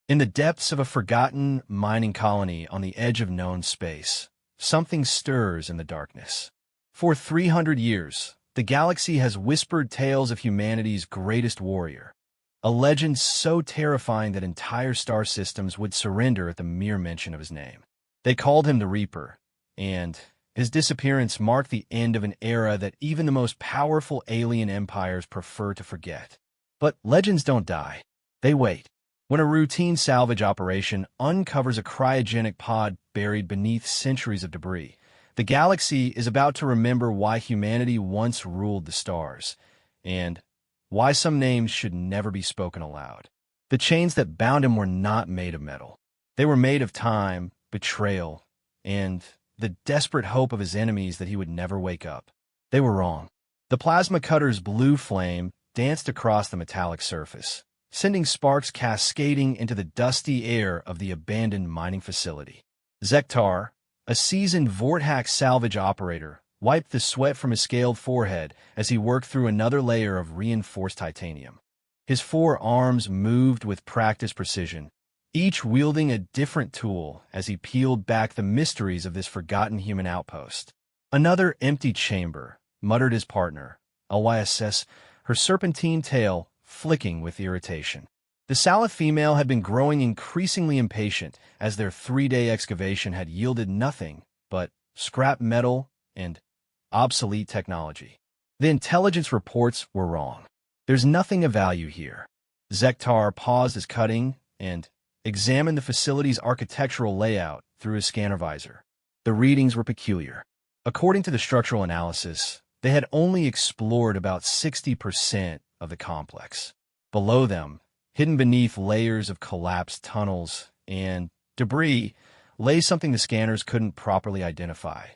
In the depths of a forgotten mining colony on the edge of known space, something stirs in the darkness. For 300 years, the galaxy has whispered tales of humanity's greatest warrior, a legend so terrifying that entire star systems would surrender at the mere mention of his name. They called him the Reaper, and his disappearance marked the end of an era that even the most powerful alien empires prefer to forget. But legends don't die. They wait. When a routine salvage operation uncovers a cryogenic pod buried beneath centuries of debris, the galaxy is about to remember why humanity once ruled the stars, and why some names should never be spoken aloud. The chains that bound him were not made of metal. They were made of time, betrayal, and the desperate hope of his enemies that he would never wake up. They were wrong. The plasma cutter's blue flame danced across the metallic surface, sending sparks cascading into the dusty air of the abandoned mining facility. Zektar, a seasoned Vorthax salvage operator, wiped the sweat from his scaled forehead as he worked through another layer of reinforced titanium. His 4 arms moved with practiced precision, each wielding a different tool as he peeled back the mysteries of this forgotten human outpost. "Another empty chamber," muttered his partner, LYSS, her serpentine tail flicking with irritation. The Salith female had been growing increasingly impatient as their 3-day excavation had yielded nothing but scrap metal and obsolete technology. The intelligence reports were wrong. "There's nothing of value here." Zektar paused his cutting and examined the facility's architectural layout through his scanner visor. The readings were peculiar. According to the structural analysis, they had only explored about 60% of the complex. Below them, hidden beneath layers of collapsed tunnels and debris, lay something the scanners couldn't properly identify.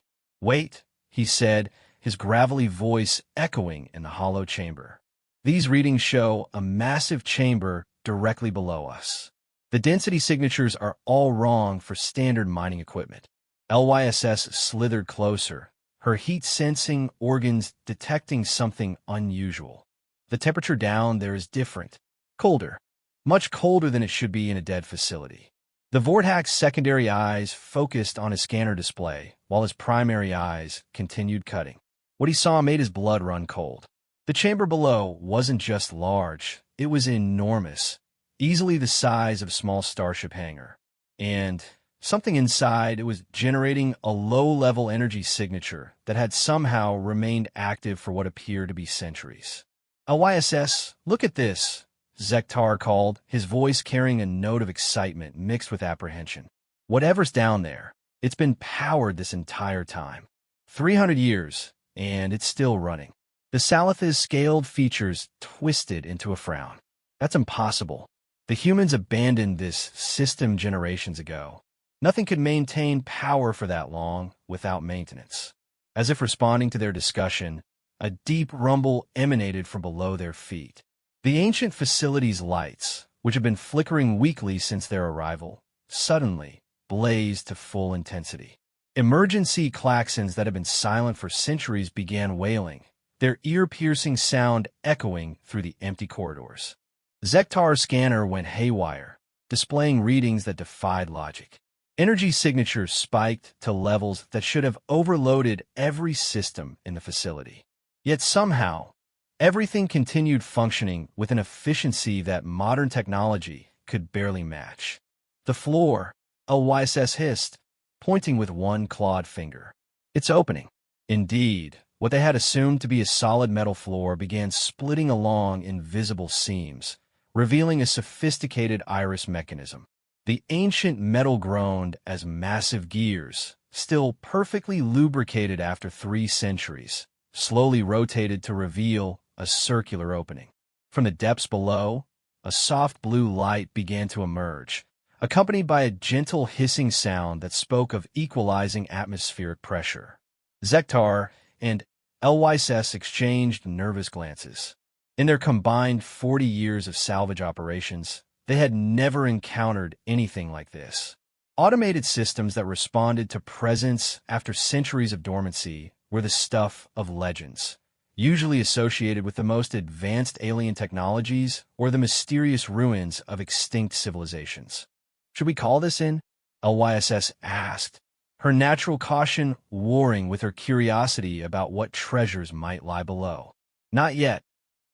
"Wait," he said, his gravelly voice echoing in the hollow chamber. "These readings show a massive chamber directly below us. The density signatures are all wrong for standard mining equipment." LYSS slithered closer, her heat-sensing organs detecting something unusual. The temperature down there is different. Colder. Much colder than it should be in a dead facility. The Vorthax's secondary eyes focused on his scanner display, while his primary eyes continued cutting. What he saw made his blood run cold. The chamber below wasn't just large, it was enormous, easily the size of a small starship hangar. And something inside it was generating a low-level energy signature that had somehow remained active for what appeared to be centuries. "LYSS, look at this," Zektar called, his voice carrying a note of excitement mixed with apprehension. "Whatever's down there, it's been powered this entire time. 300 years, and it's still running." The Salith's scaled features twisted into a frown. "That's impossible. The humans abandoned this system generations ago. Nothing could maintain power for that long without maintenance." As if responding to their discussion, a deep rumble emanated from below their feet. The ancient facility's lights, which had been flickering weakly since their arrival, suddenly blazed to full intensity. Emergency klaxons that had been silent for centuries began wailing, their ear-piercing sound echoing through the empty corridors. Zektar's scanner went haywire, displaying readings that defied logic. Energy signatures spiked to levels that should have overloaded every system in the facility. Yet somehow, everything continued functioning with an efficiency that modern technology could barely match. "The floor," LYSS hissed, pointing with one clawed finger. "It's opening." Indeed, what they had assumed to be a solid metal floor began splitting along invisible seams, revealing a sophisticated iris mechanism. The ancient metal groaned as massive gears, still perfectly lubricated after 3 centuries, slowly rotated to reveal a circular opening. From the depths below, a soft blue light began to emerge, accompanied by a gentle hissing sound that spoke of equalizing atmospheric pressure. Zektar and LYSS exchanged nervous glances. In their combined 40 years of salvage operations, they had never encountered anything like this. Automated systems that responded to presence after centuries of dormancy were the stuff of legends, usually associated with the most advanced alien technologies or the mysterious ruins of extinct civilizations. Should we call this in? LYSS asked, her natural caution warring with her curiosity about what treasures might lie below. Not yet,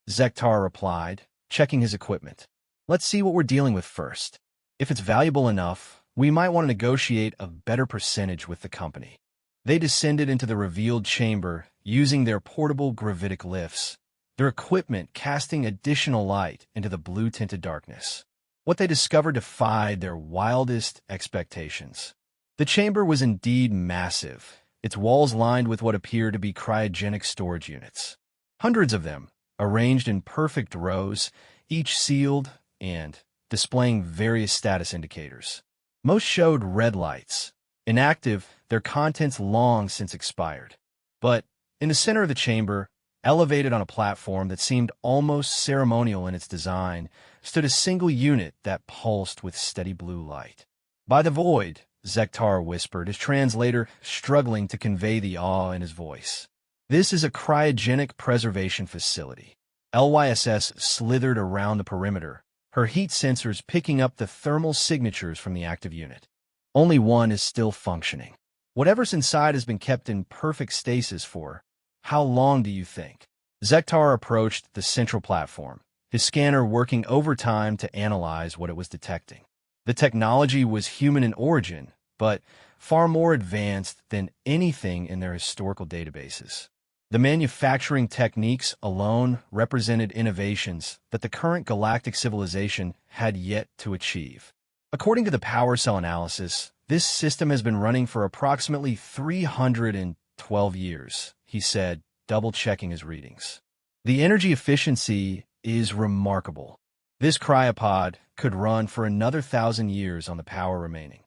Zektar replied, checking his equipment. Let's see what we're dealing with first. If it's valuable enough, we might want to negotiate a better percentage with the company. They descended into the revealed chamber using their portable gravitic lifts, their equipment casting additional light into the blue-tinted darkness. What they discovered defied their wildest expectations. The chamber was indeed massive, its walls lined with what appeared to be cryogenic storage units. Hundreds of them, arranged in perfect rows, each sealed and displaying various status indicators. Most showed red lights. Inactive, their contents long since expired. But in the center of the chamber, elevated on a platform that seemed almost ceremonial in its design, stood a single unit that pulsed with steady blue light. By the void, Zektar whispered, his translator struggling to convey the awe in his voice. This is a cryogenic preservation facility. LYSS slithered around the perimeter, her heat sensors picking up the thermal signatures from the active unit. Only one is still functioning. Whatever's inside has been kept in perfect stasis for, how long do you think? Zektar approached the central platform, his scanner working overtime to analyze what it was detecting. The technology was human in origin, but far more advanced than anything in their historical databases. The manufacturing techniques alone represented innovations that the current galactic civilization had yet to achieve. According to the power cell analysis, this system has been running for approximately 312 years, he said, double-checking his readings. The energy efficiency is remarkable. This cryopod could run for another 1,000 years on the power remaining.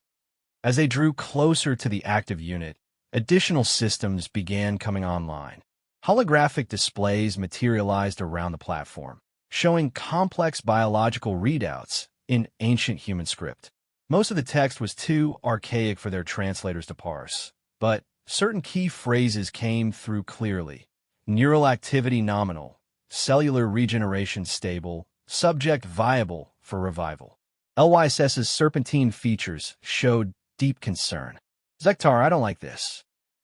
As they drew closer to the active unit, additional systems began coming online. Holographic displays materialized around the platform, showing complex biological readouts in ancient human script. Most of the text was too archaic for their translators to parse, but certain key phrases came through clearly. Neural activity nominal, cellular regeneration stable, subject viable for revival. LYSS's serpentine features showed deep concern. Zektar, I don't like this.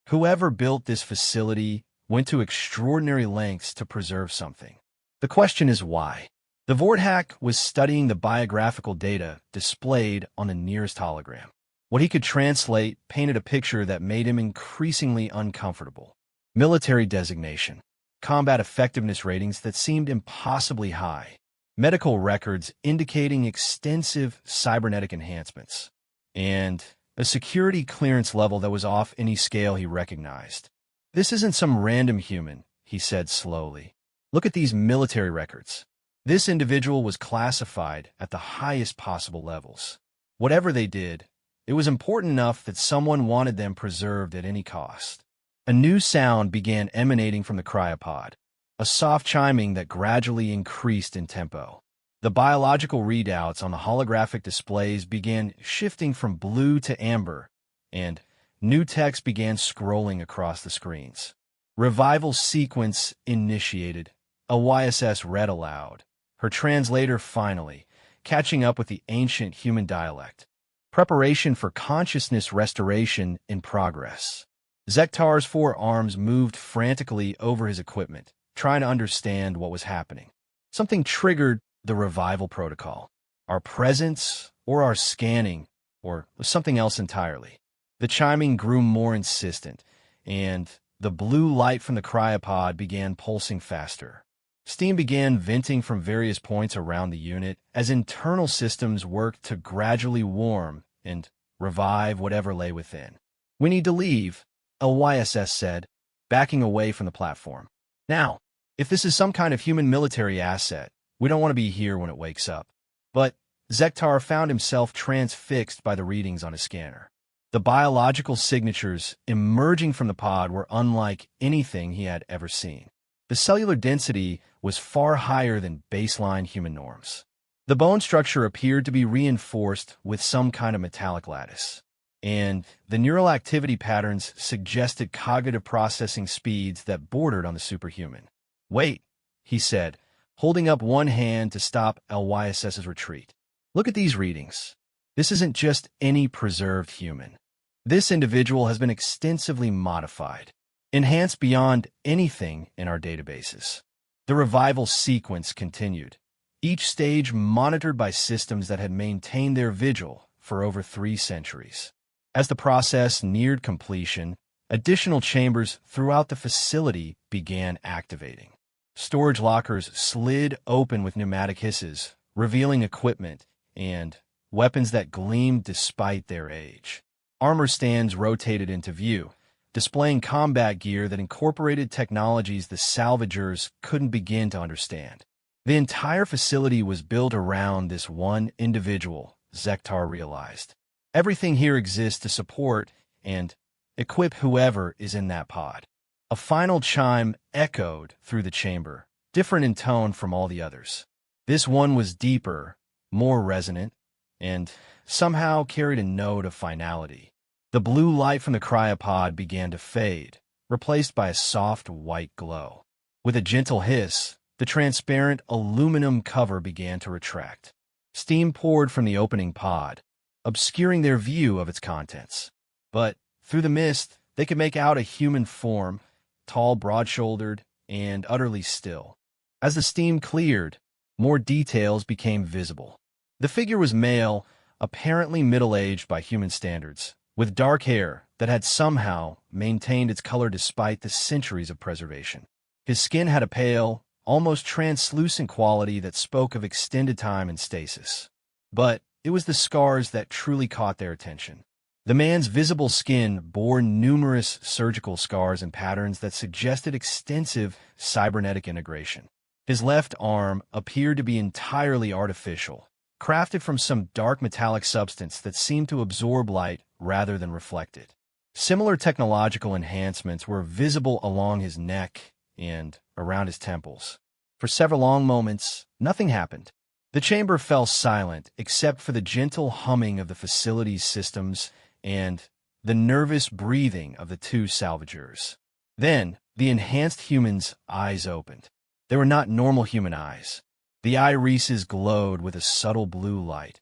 Whoever built this facility went to extraordinary lengths to preserve something. The question is why. The Vorthack was studying the biographical data displayed on the nearest hologram. What he could translate painted a picture that made him increasingly uncomfortable. Military designation, combat effectiveness ratings that seemed impossibly high, medical records indicating extensive cybernetic enhancements, and a security clearance level that was off any scale he recognized. This isn't some random human, he said slowly. Look at these military records. This individual was classified at the highest possible levels. Whatever they did, it was important enough that someone wanted them preserved at any cost. A new sound began emanating from the cryopod, a soft chiming that gradually increased in tempo. The biological readouts on the holographic displays began shifting from blue to amber, and new text began scrolling across the screens. Revival sequence initiated. LYSS read aloud, her translator finally catching up with the ancient human dialect. Preparation for consciousness restoration in progress. Zektar's four arms moved frantically over his equipment, trying to understand what was happening. Something triggered the revival protocol. Our presence, or our scanning, or something else entirely. The chiming grew more insistent, and the blue light from the cryopod began pulsing faster. Steam began venting from various points around the unit as internal systems worked to gradually warm and revive whatever lay within. We need to leave, LYSS said, backing away from the platform. Now, if this is some kind of human military asset, we don't want to be here when it wakes up. But Zektar found himself transfixed by the readings on his scanner. The biological signatures emerging from the pod were unlike anything he had ever seen. The cellular density was far higher than baseline human norms. The bone structure appeared to be reinforced with some kind of metallic lattice, and the neural activity patterns suggested cognitive processing speeds that bordered on the superhuman. Wait, he said, holding up one hand to stop LYSS's retreat. Look at these readings. This isn't just any preserved human. This individual has been extensively modified, enhanced beyond anything in our databases. The revival sequence continued, each stage monitored by systems that had maintained their vigil for over 3 centuries. As the process neared completion, additional chambers throughout the facility began activating. Storage lockers slid open with pneumatic hisses, revealing equipment and weapons that gleamed despite their age. Armor stands rotated into view, displaying combat gear that incorporated technologies the salvagers couldn't begin to understand. The entire facility was built around this one individual, Zektar realized. Everything here exists to support and equip whoever is in that pod. A final chime echoed through the chamber, different in tone from all the others. This one was deeper, more resonant, and somehow carried a note of finality. The blue light from the cryopod began to fade, replaced by a soft white glow. With a gentle hiss, the transparent aluminum cover began to retract. Steam poured from the opening pod, obscuring their view of its contents. But through the mist, they could make out a human form, tall, broad-shouldered, and utterly still. As the steam cleared, more details became visible. The figure was male, apparently middle-aged by human standards, with dark hair that had somehow maintained its color despite the centuries of preservation. His skin had a pale, almost translucent quality that spoke of extended time and stasis. But it was the scars that truly caught their attention. The man's visible skin bore numerous surgical scars and patterns that suggested extensive cybernetic integration. His left arm appeared to be entirely artificial, crafted from some dark metallic substance that seemed to absorb light rather than reflect it. Similar technological enhancements were visible along his neck and around his temples. For several long moments, nothing happened. The chamber fell silent except for the gentle humming of the facility's systems and the nervous breathing of the 2 salvagers. Then, the enhanced human's eyes opened. They were not normal human eyes. The irises glowed with a subtle blue light,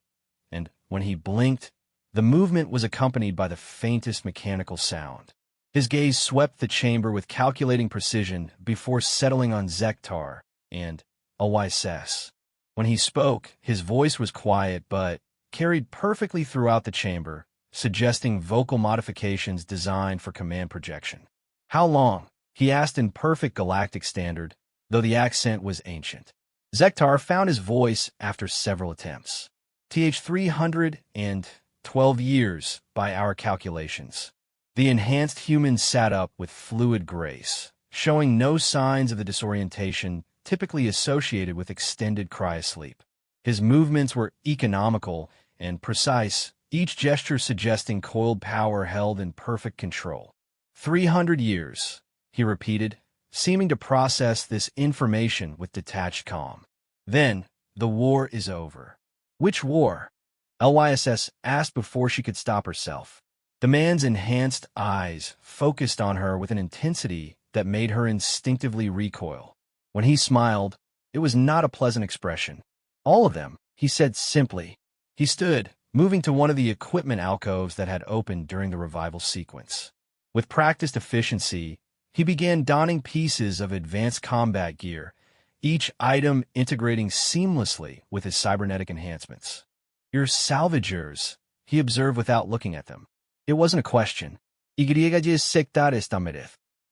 and when he blinked, the movement was accompanied by the faintest mechanical sound. His gaze swept the chamber with calculating precision before settling on Zektar and LYSS. When he spoke, his voice was quiet but carried perfectly throughout the chamber, suggesting vocal modifications designed for command projection. How long? He asked in perfect galactic standard, though the accent was ancient. Zektar found his voice after several attempts. 312 years by our calculations. The enhanced human sat up with fluid grace, showing no signs of the disorientation typically associated with extended cryosleep. His movements were economical and precise, each gesture suggesting coiled power held in perfect control. 300 years, he repeated, seeming to process this information with detached calm. Then, the war is over. Which war? LYSS asked before she could stop herself. The man's enhanced eyes focused on her with an intensity that made her instinctively recoil. When he smiled, it was not a pleasant expression. All of them, he said simply. He stood, moving to one of the equipment alcoves that had opened during the revival sequence. With practiced efficiency, he began donning pieces of advanced combat gear, each item integrating seamlessly with his cybernetic enhancements. "You're salvagers," he observed without looking at them. It wasn't a question. We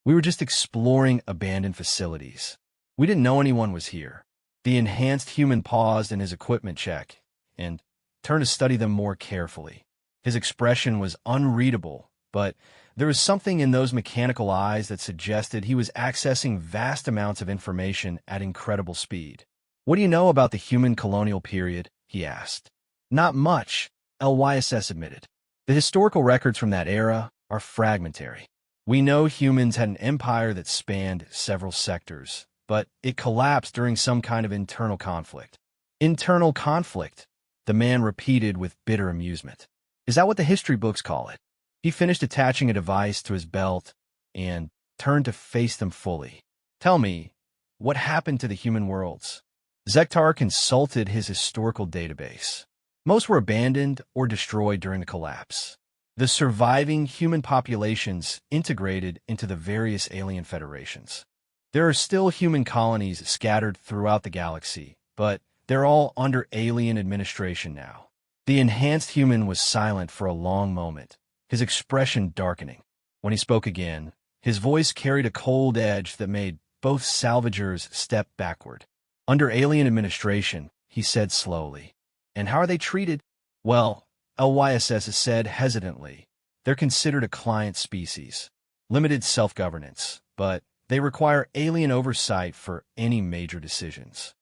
were just exploring abandoned facilities. We didn't know anyone was here. The enhanced human paused in his equipment check and turned to study them more carefully. His expression was unreadable, but there was something in those mechanical eyes that suggested he was accessing vast amounts of information at incredible speed. "What do you know about the human colonial period?" he asked. "Not much," LYSS admitted. "The historical records from that era are fragmentary. We know humans had an empire that spanned several sectors, but it collapsed during some kind of internal conflict." "Internal conflict," the man repeated with bitter amusement. "Is that what the history books call it?" He finished attaching a device to his belt and turned to face them fully. "Tell me, what happened to the human worlds? Zektar consulted his historical database. Most were abandoned or destroyed during the collapse. The surviving human populations integrated into the various alien federations. There are still human colonies scattered throughout the galaxy, but they're all under alien administration now. The enhanced human was silent for a long moment, his expression darkening. When he spoke again, his voice carried a cold edge that made both salvagers step backward. Under alien administration, he said slowly. And how are they treated? Well, LYSS said hesitantly. They're considered a client species. Limited self-governance, but they require alien oversight for any major decisions.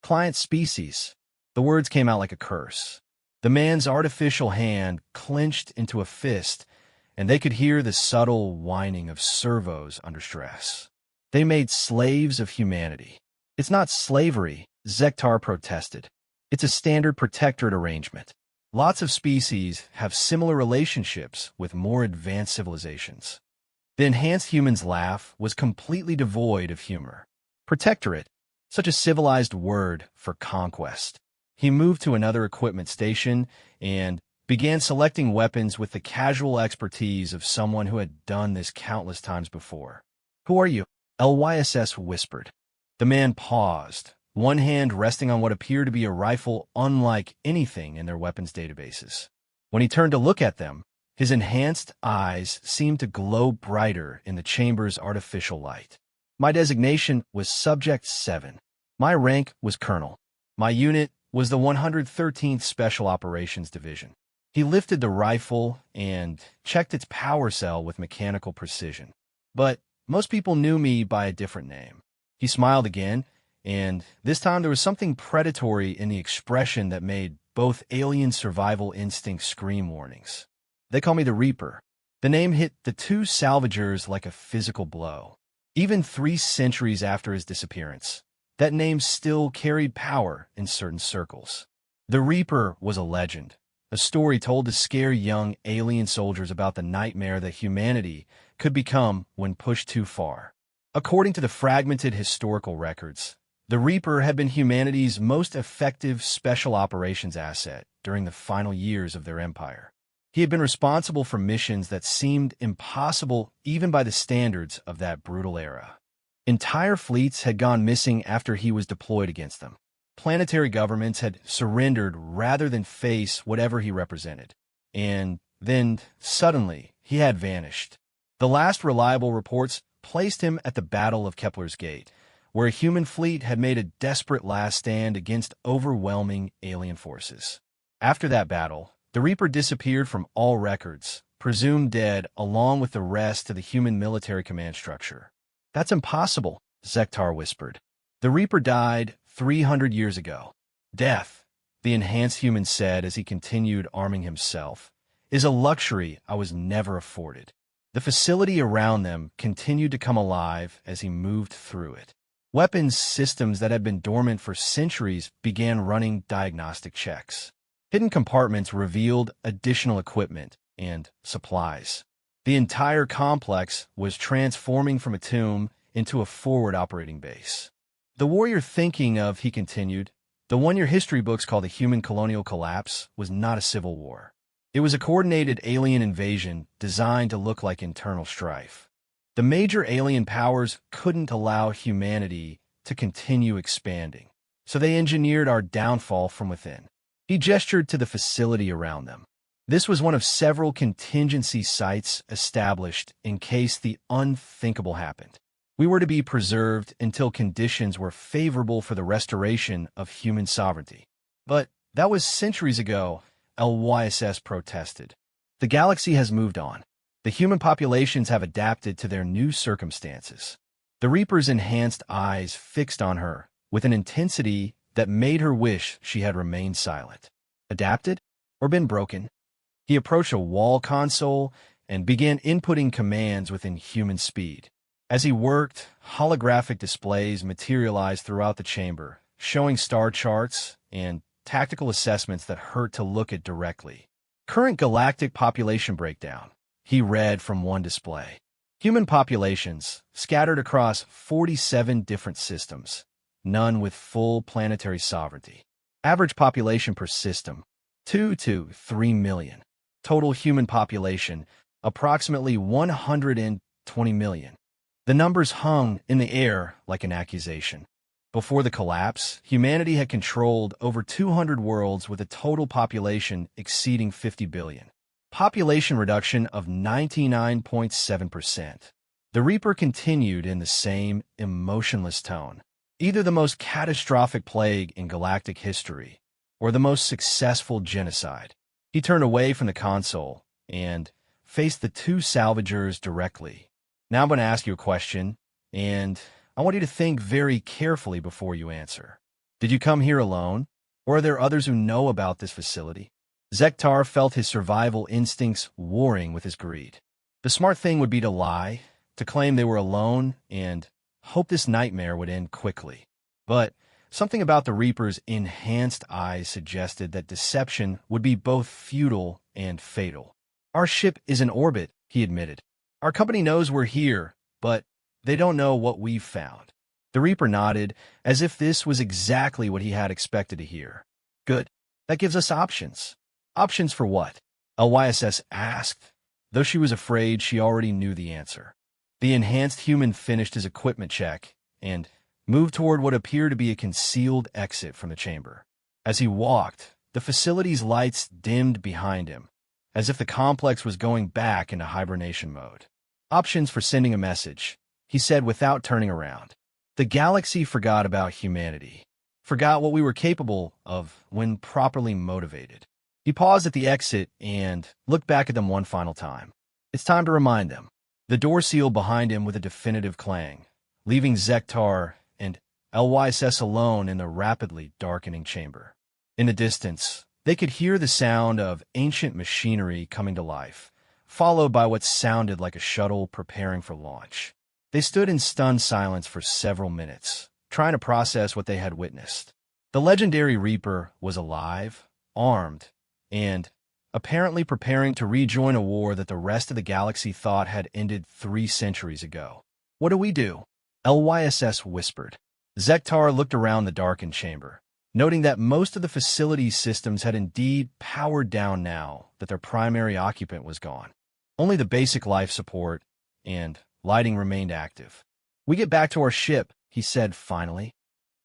Client species. The words came out like a curse. The man's artificial hand clenched into a fist, and they could hear the subtle whining of servos under stress. They made slaves of humanity. It's not slavery, Zektar protested. It's a standard protectorate arrangement. Lots of species have similar relationships with more advanced civilizations. The enhanced human's laugh was completely devoid of humor. Protectorate, such a civilized word for conquest. He moved to another equipment station and began selecting weapons with the casual expertise of someone who had done this countless times before. Who are you? LYSS whispered. The man paused, one hand resting on what appeared to be a rifle unlike anything in their weapons databases. When he turned to look at them, his enhanced eyes seemed to glow brighter in the chamber's artificial light. My designation was Subject 7. My rank was Colonel. My unit was the 113th Special Operations Division. He lifted the rifle and checked its power cell with mechanical precision. But most people knew me by a different name. He smiled again, and this time there was something predatory in the expression that made both alien survival instincts scream warnings. They call me the Reaper. The name hit the two salvagers like a physical blow. Even 3 centuries after his disappearance, that name still carried power in certain circles. The Reaper was a legend, a story told to scare young alien soldiers about the nightmare that humanity could become when pushed too far. According to the fragmented historical records, the Reaper had been humanity's most effective special operations asset during the final years of their empire. He had been responsible for missions that seemed impossible even by the standards of that brutal era. Entire fleets had gone missing after he was deployed against them. Planetary governments had surrendered rather than face whatever he represented. And then, suddenly, he had vanished. The last reliable reports placed him at the Battle of Kepler's Gate, where a human fleet had made a desperate last stand against overwhelming alien forces. After that battle, the Reaper disappeared from all records, presumed dead along with the rest of the human military command structure. That's impossible, Zektar whispered. The Reaper died 300 years ago. Death, the enhanced human said as he continued arming himself, is a luxury I was never afforded. The facility around them continued to come alive as he moved through it. Weapons systems that had been dormant for centuries began running diagnostic checks. Hidden compartments revealed additional equipment and supplies. The entire complex was transforming from a tomb into a forward operating base. The war you're thinking of, he continued, the one your history books call the human colonial collapse, was not a civil war. It was a coordinated alien invasion designed to look like internal strife. The major alien powers couldn't allow humanity to continue expanding, so they engineered our downfall from within. He gestured to the facility around them. This was one of several contingency sites established in case the unthinkable happened. We were to be preserved until conditions were favorable for the restoration of human sovereignty. But that was centuries ago, LYSS protested. The galaxy has moved on. The human populations have adapted to their new circumstances. The Reaper's enhanced eyes fixed on her with an intensity that made her wish she had remained silent. Adapted? Or been broken? He approached a wall console and began inputting commands within human speed. As he worked, holographic displays materialized throughout the chamber, showing star charts and tactical assessments that hurt to look at directly. Current galactic population breakdown, he read from one display. Human populations scattered across 47 different systems, none with full planetary sovereignty. Average population per system, 2 to 3 million. Total human population, approximately 120 million. The numbers hung in the air like an accusation. Before the collapse, humanity had controlled over 200 worlds with a total population exceeding 50 billion. Population reduction of 99.7%. The Reaper continued in the same emotionless tone. Either the most catastrophic plague in galactic history, or the most successful genocide. He turned away from the console and faced the two salvagers directly. Now I'm going to ask you a question, and I want you to think very carefully before you answer. Did you come here alone, or are there others who know about this facility? Zektar felt his survival instincts warring with his greed. The smart thing would be to lie, to claim they were alone, and hope this nightmare would end quickly. But something about the Reaper's enhanced eyes suggested that deception would be both futile and fatal. Our ship is in orbit, he admitted. Our company knows we're here, but they don't know what we've found. The Reaper nodded, as if this was exactly what he had expected to hear. Good. That gives us options. Options for what? LYSS asked, though she was afraid she already knew the answer. The enhanced human finished his equipment check and moved toward what appeared to be a concealed exit from the chamber. As he walked, the facility's lights dimmed behind him, as if the complex was going back into hibernation mode. Options for sending a message, he said without turning around. The galaxy forgot about humanity, forgot what we were capable of when properly motivated. He paused at the exit and looked back at them one final time. It's time to remind them. The door sealed behind him with a definitive clang, leaving Zektar and LYSS alone in the rapidly darkening chamber. In the distance, they could hear the sound of ancient machinery coming to life, followed by what sounded like a shuttle preparing for launch. They stood in stunned silence for several minutes, trying to process what they had witnessed. The legendary Reaper was alive, armed, and apparently preparing to rejoin a war that the rest of the galaxy thought had ended 3 centuries ago. What do we do? LYSS whispered. Zektar looked around the darkened chamber, noting that most of the facility's systems had indeed powered down now that their primary occupant was gone. Only the basic life support and lighting remained active. We get back to our ship, he said finally,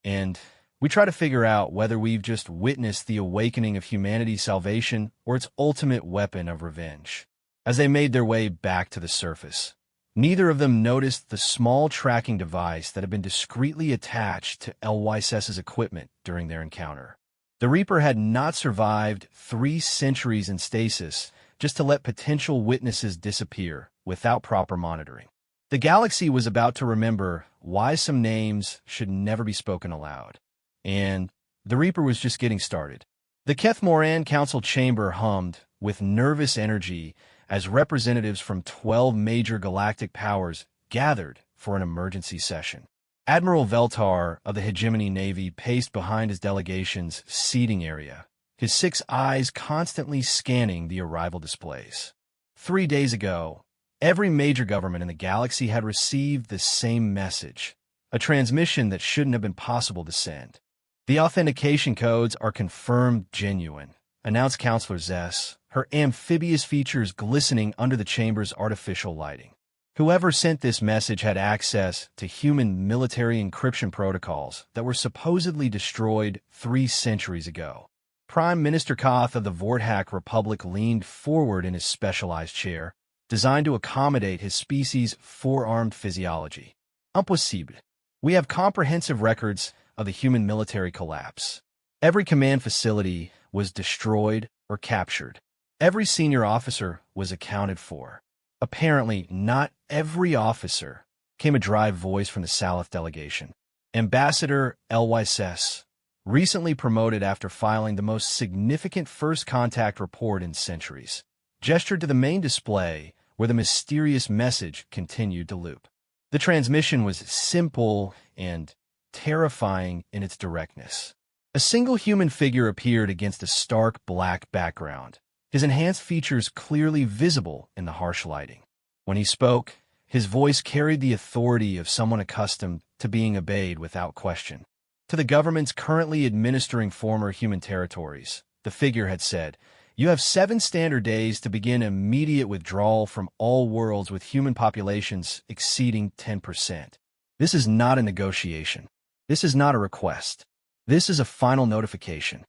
and we try to figure out whether we've just witnessed the awakening of humanity's salvation or its ultimate weapon of revenge. As they made their way back to the surface, neither of them noticed the small tracking device that had been discreetly attached to LYSS's equipment during their encounter. The Reaper had not survived 3 centuries in stasis just to let potential witnesses disappear without proper monitoring. The galaxy was about to remember why some names should never be spoken aloud. And the Reaper was just getting started. The Keth Moran Council chamber hummed with nervous energy as representatives from 12 major galactic powers gathered for an emergency session. Admiral Veltar of the Hegemony Navy paced behind his delegation's seating area, his 6 eyes constantly scanning the arrival displays. 3 days ago, every major government in the galaxy had received the same message, a transmission that shouldn't have been possible to send. The authentication codes are confirmed genuine, announced Counselor Zess, her amphibious features glistening under the chamber's artificial lighting. Whoever sent this message had access to human military encryption protocols that were supposedly destroyed 3 centuries ago. Prime Minister Koth of the Vorthak Republic leaned forward in his specialized chair, designed to accommodate his species' 4-armed physiology. Impossible. We have comprehensive records of the human military collapse. Every command facility was destroyed or captured. Every senior officer was accounted for. Apparently, not every officer, came a dry voice from the Salith delegation. Ambassador LYSS, recently promoted after filing the most significant first contact report in centuries, gestured to the main display where the mysterious message continued to loop. The transmission was simple and terrifying in its directness. A single human figure appeared against a stark black background, his enhanced features clearly visible in the harsh lighting. When he spoke, His voice carried the authority of someone accustomed to being obeyed without question. To the governments currently administering former human territories, the figure had said, "You have 7 standard days to begin immediate withdrawal from all worlds with human populations exceeding 10%. This is not a negotiation. This is not a request. This is a final notification."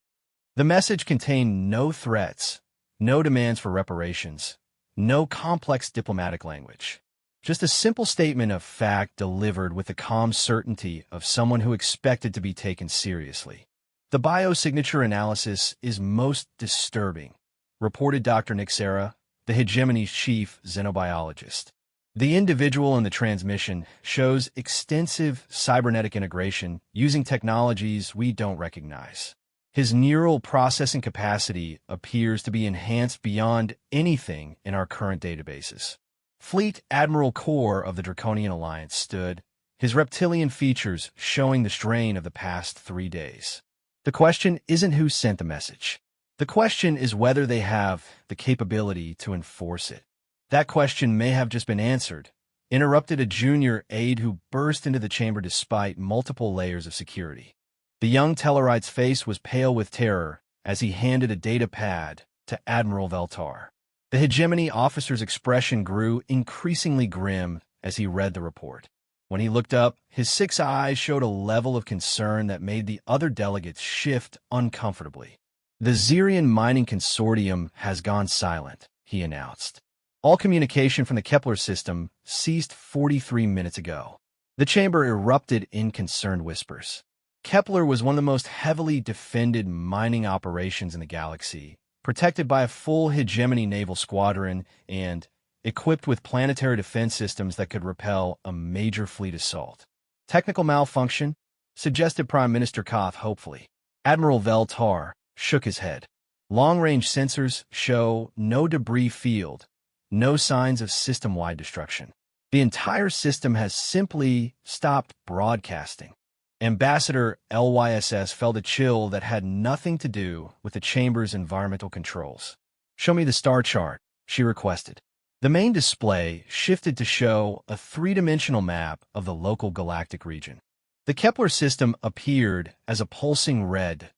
The message contained no threats, no demands for reparations, no complex diplomatic language. Just a simple statement of fact delivered with the calm certainty of someone who expected to be taken seriously. "The biosignature analysis is most disturbing," reported Dr. Nixera, the hegemony's chief xenobiologist. "The individual in the transmission shows extensive cybernetic integration using technologies we don't recognize. His neural processing capacity appears to be enhanced beyond anything in our current databases." Fleet Admiral Core of the Draconian Alliance stood, his reptilian features showing the strain of the past 3 days. "The question isn't who sent the message. The question is whether they have the capability to enforce it." "That question may have just been answered," interrupted a junior aide who burst into the chamber despite multiple layers of security. The young Tellarite's face was pale with terror as he handed a data pad to Admiral Veltar. The hegemony officer's expression grew increasingly grim as he read the report. When he looked up, his 6 eyes showed a level of concern that made the other delegates shift uncomfortably. "The Xerian Mining Consortium has gone silent," he announced. "All communication from the Kepler system ceased 43 minutes ago." The chamber erupted in concerned whispers. Kepler was one of the most heavily defended mining operations in the galaxy, protected by a full hegemony naval squadron and equipped with planetary defense systems that could repel a major fleet assault. "Technical malfunction?" suggested Prime Minister Koth hopefully. Admiral Veltar shook his head. "Long-range sensors show no debris field, no signs of system-wide destruction. The entire system has simply stopped broadcasting." Ambassador LYSS felt a chill that had nothing to do with the chamber's environmental controls. "Show me the star chart," she requested. The main display shifted to show a 3-dimensional map of the local galactic region. The Kepler system appeared as a pulsing red,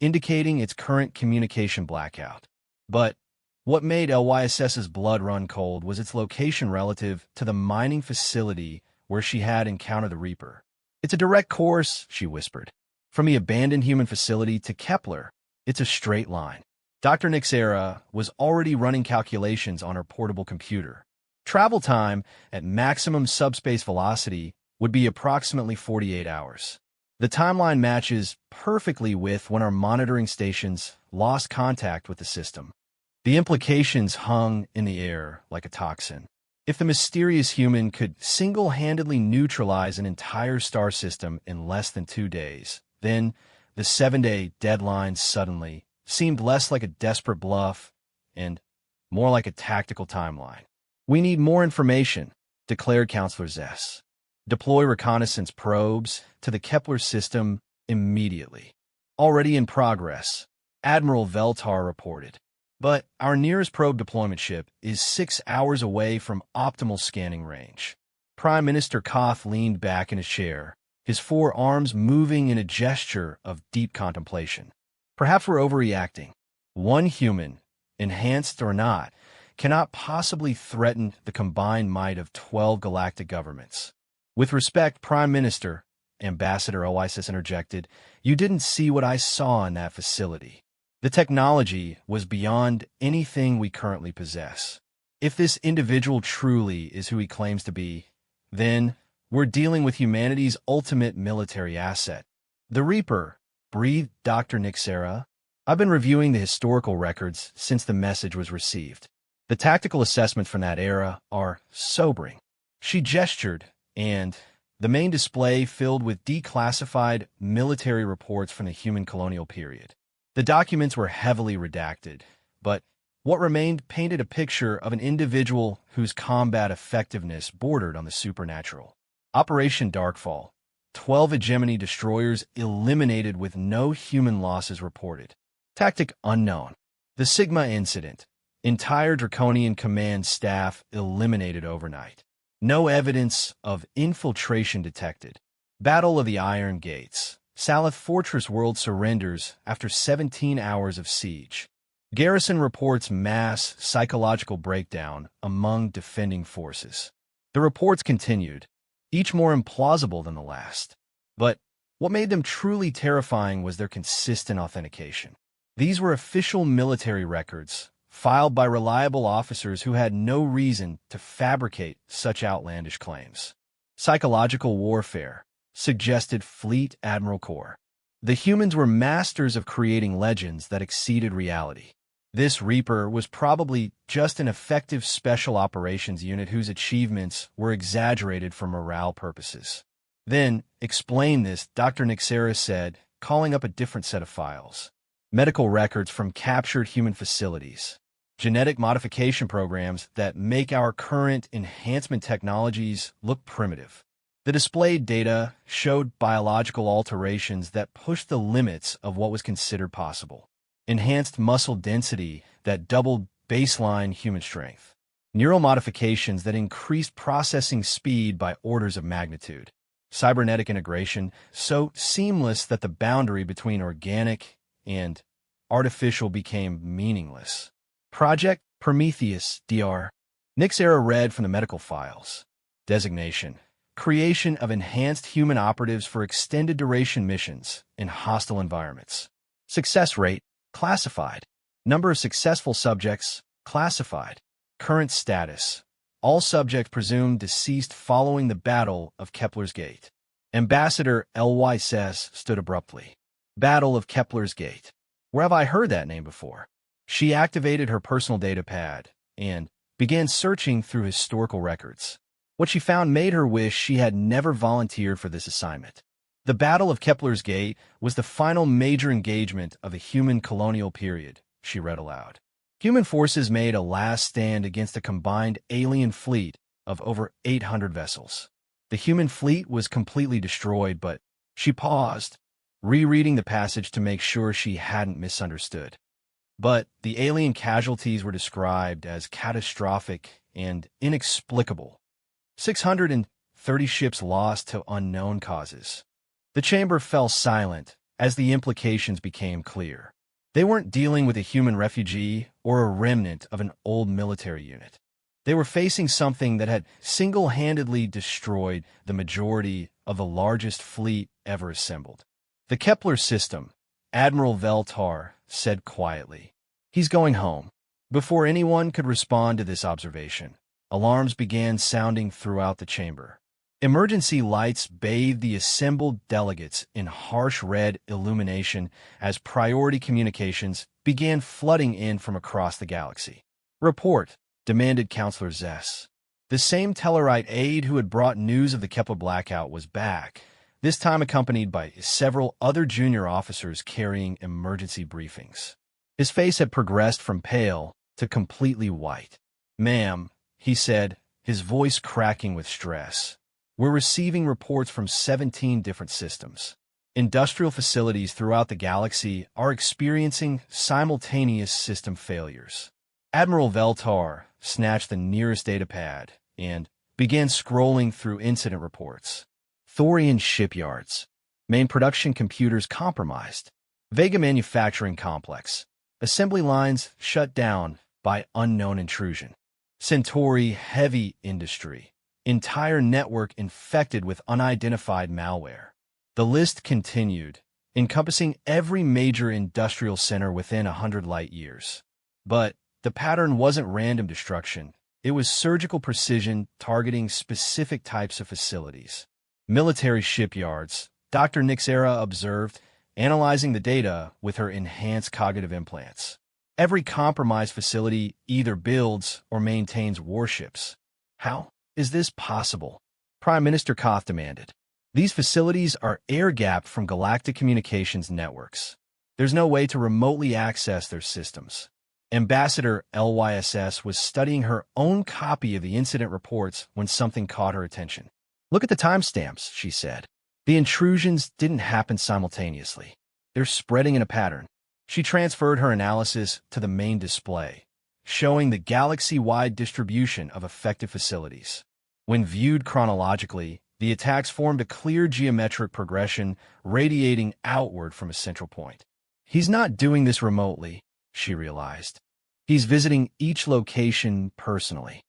indicating its current communication blackout. But what made LYSS's blood run cold was its location relative to the mining facility where she had encountered the Reaper. "It's a direct course," she whispered. "From the abandoned human facility to Kepler, it's a straight line." Dr. Nixera was already running calculations on her portable computer. Travel time at maximum subspace velocity would be approximately 48 hours. The timeline matches perfectly with when our monitoring stations lost contact with the system. The implications hung in the air like a toxin. If the mysterious human could single-handedly neutralize an entire star system in less than 2 days, then the 7-day deadline suddenly seemed less like a desperate bluff and more like a tactical timeline. "We need more information," declared Counselor Zess. "Deploy reconnaissance probes to the Kepler system immediately." "Already in progress," Admiral Veltar reported. "But our nearest probe deployment ship is 6 hours away from optimal scanning range." Prime Minister Koth leaned back in his chair, his 4 arms moving in a gesture of deep contemplation. "Perhaps we're overreacting. One human, enhanced or not, cannot possibly threaten the combined might of 12 galactic governments." "With respect, Prime Minister," Ambassador Oasis interjected, "you didn't see what I saw in that facility. The technology was beyond anything we currently possess. If this individual truly is who he claims to be, then we're dealing with humanity's ultimate military asset." "The Reaper," breathed Dr. Nixera. "I've been reviewing the historical records since the message was received. The tactical assessments from that era are sobering." She gestured, and the main display filled with declassified military reports from the human colonial period. The documents were heavily redacted, but what remained painted a picture of an individual whose combat effectiveness bordered on the supernatural. Operation Darkfall. 12 hegemony destroyers eliminated with no human losses reported. Tactic unknown. The Sigma incident. Entire Draconian command staff eliminated overnight. No evidence of infiltration detected. Battle of the Iron Gates. Salith Fortress world surrenders after 17 hours of siege. Garrison reports mass psychological breakdown among defending forces. The reports continued, each more implausible than the last. But what made them truly terrifying was their consistent authentication. These were official military records, filed by reliable officers who had no reason to fabricate such outlandish claims. Psychological warfare, suggested Fleet Admiral Corps. The humans were masters of creating legends that exceeded reality. This Reaper was probably just an effective special operations unit whose achievements were exaggerated for morale purposes. Then, explain this, Dr. Nixera said, calling up a different set of files. Medical records from captured human facilities. Genetic modification programs that make our current enhancement technologies look primitive. The displayed data showed biological alterations that pushed the limits of what was considered possible. Enhanced muscle density that doubled baseline human strength. Neural modifications that increased processing speed by orders of magnitude. Cybernetic integration so seamless that the boundary between organic and artificial became meaningless. Project Prometheus, Dr. Nixera read from the medical files. Designation: creation of enhanced human operatives for extended duration missions in hostile environments. Success rate: classified. Number of successful subjects: classified. Current status: all subjects presumed deceased following the Battle of Kepler's Gate. Ambassador Ly Sess stood abruptly. Battle of Kepler's Gate. Where have I heard that name before? She activated her personal data pad and began searching through historical records. What she found made her wish she had never volunteered for this assignment. The Battle of Kepler's Gate was the final major engagement of the human colonial period, she read aloud. Human forces made a last stand against a combined alien fleet of over 800 vessels. The human fleet was completely destroyed, but she paused, rereading the passage to make sure she hadn't misunderstood. But the alien casualties were described as catastrophic and inexplicable. 630 ships lost to unknown causes. The chamber fell silent as the implications became clear. They weren't dealing with a human refugee or a remnant of an old military unit. They were facing something that had single-handedly destroyed the majority of the largest fleet ever assembled. The Kepler system, Admiral Veltar said quietly. He's going home. Before anyone could respond to this observation, alarms began sounding throughout the chamber. Emergency lights bathed the assembled delegates in harsh red illumination as priority communications began flooding in from across the galaxy. Report, demanded Counselor Zess. The same Tellarite aide who had brought news of the Kepler blackout was back, this time accompanied by several other junior officers carrying emergency briefings. His face had progressed from pale to completely white. "Ma'am," he said, his voice cracking with stress. "We're receiving reports from 17 different systems. Industrial facilities throughout the galaxy are experiencing simultaneous system failures." Admiral Veltar snatched the nearest datapad and began scrolling through incident reports. Thorian shipyards. Main production computers compromised. Vega manufacturing complex. Assembly lines shut down by unknown intrusion. Centauri heavy industry. Entire network infected with unidentified malware. The list continued, encompassing every major industrial center within 100 light years. But the pattern wasn't random destruction. It was surgical precision targeting specific types of facilities. Military shipyards, Dr. Nixera observed, analyzing the data with her enhanced cognitive implants. Every compromised facility either builds or maintains warships. How is this possible? Prime Minister Koth demanded. These facilities are air-gapped from galactic communications networks. There's no way to remotely access their systems. Ambassador LYSS was studying her own copy of the incident reports when something caught her attention. "Look at the timestamps," she said. "The intrusions didn't happen simultaneously. They're spreading in a pattern." She transferred her analysis to the main display, showing the galaxy-wide distribution of affected facilities. When viewed chronologically, the attacks formed a clear geometric progression radiating outward from a central point. He's not doing this remotely, she realized. He's visiting each location personally.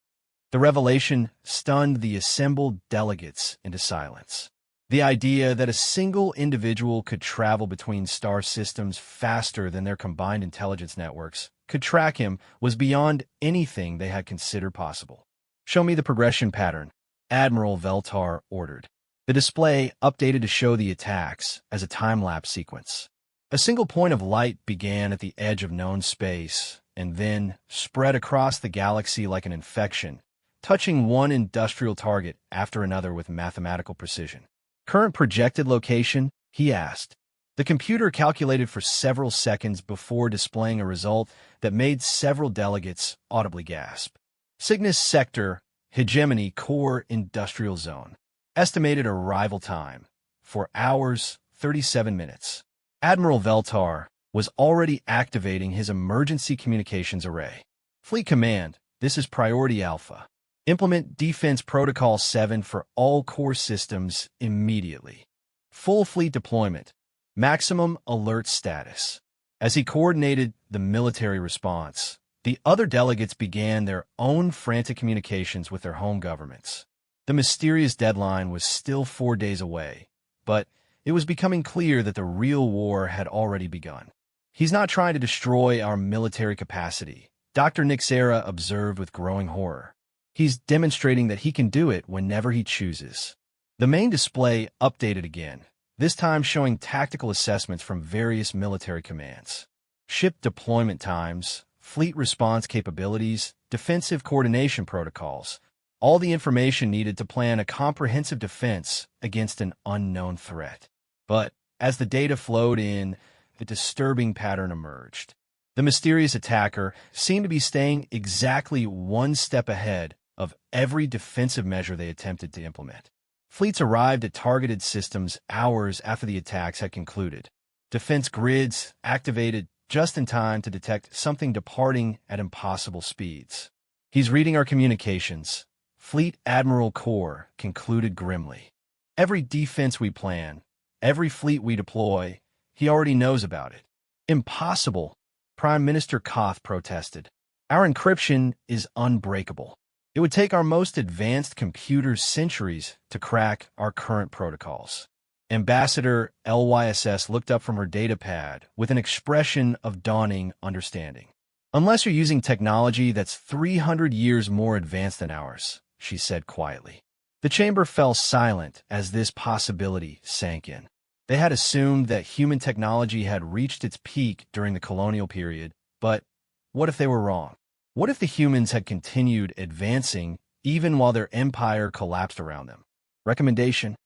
The revelation stunned the assembled delegates into silence. The idea that a single individual could travel between star systems faster than their combined intelligence networks, could track him, was beyond anything they had considered possible. "Show me the progression pattern," Admiral Veltar ordered. The display updated to show the attacks as a time-lapse sequence. A single point of light began at the edge of known space and then spread across the galaxy like an infection, touching one industrial target after another with mathematical precision. "Current projected location?" he asked. The computer calculated for several seconds before displaying a result that made several delegates audibly gasp. "Cygnus Sector, Hegemony Core Industrial Zone. Estimated arrival time: 4 hours, 37 minutes. Admiral Veltar was already activating his emergency communications array. "Fleet Command, this is Priority Alpha. Implement Defense Protocol 7 for all core systems immediately. Full fleet deployment. Maximum alert status." As he coordinated the military response, the other delegates began their own frantic communications with their home governments. The mysterious deadline was still 4 days away, but it was becoming clear that the real war had already begun. "He's not trying to destroy our military capacity," Dr. Nixera observed with growing horror. "He's demonstrating that he can do it whenever he chooses." The main display updated again, this time showing tactical assessments from various military commands. Ship deployment times, fleet response capabilities, defensive coordination protocols, all the information needed to plan a comprehensive defense against an unknown threat. But as the data flowed in, a disturbing pattern emerged. The mysterious attacker seemed to be staying exactly one step ahead of every defensive measure they attempted to implement. Fleets arrived at targeted systems hours after the attacks had concluded. Defense grids activated just in time to detect something departing at impossible speeds. "He's reading our communications," Fleet Admiral Core concluded grimly. "Every defense we plan, every fleet we deploy, he already knows about it." "Impossible," Prime Minister Koth protested. "Our encryption is unbreakable. It would take our most advanced computers centuries to crack our current protocols." Ambassador LYSS looked up from her datapad with an expression of dawning understanding. "Unless you're using technology that's 300 years more advanced than ours," she said quietly. The chamber fell silent as this possibility sank in. They had assumed that human technology had reached its peak during the colonial period, but what if they were wrong? What if the humans had continued advancing even while their empire collapsed around them? "Recommendation?"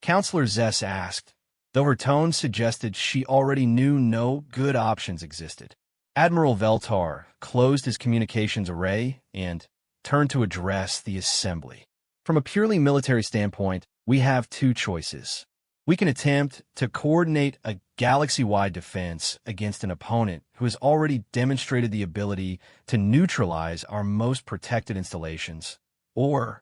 Counselor Zess asked, though her tone suggested she already knew no good options existed. Admiral Veltar closed his communications array and turned to address the assembly. "From a purely military standpoint, we have 2 choices. We can attempt to coordinate a galaxy-wide defense against an opponent who has already demonstrated the ability to neutralize our most protected installations, or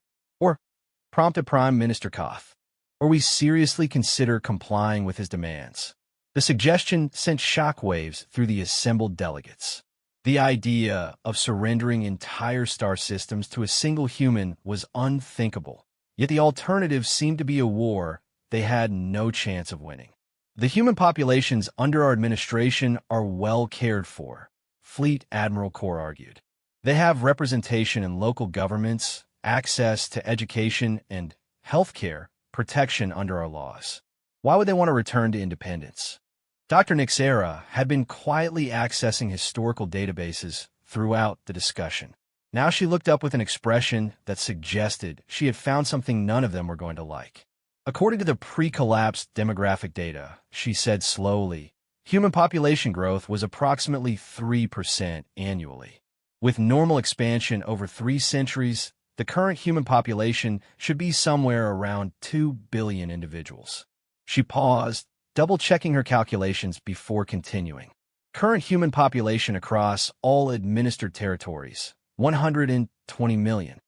prompted Prime Minister Koth, or we seriously consider complying with his demands." The suggestion sent shockwaves through the assembled delegates. The idea of surrendering entire star systems to a single human was unthinkable, yet the alternative seemed to be a war they had no chance of winning. "The human populations under our administration are well cared for," Fleet Admiral Core argued. "They have representation in local governments, access to education and healthcare, protection under our laws. Why would they want to return to independence?" Dr. Nixera had been quietly accessing historical databases throughout the discussion. Now she looked up with an expression that suggested she had found something none of them were going to like. "According to the pre-collapse demographic data," she said slowly, "human population growth was approximately 3% annually. With normal expansion over 3 centuries, the current human population should be somewhere around 2 billion individuals." She paused, double-checking her calculations before continuing. "Current human population across all administered territories, 120 million.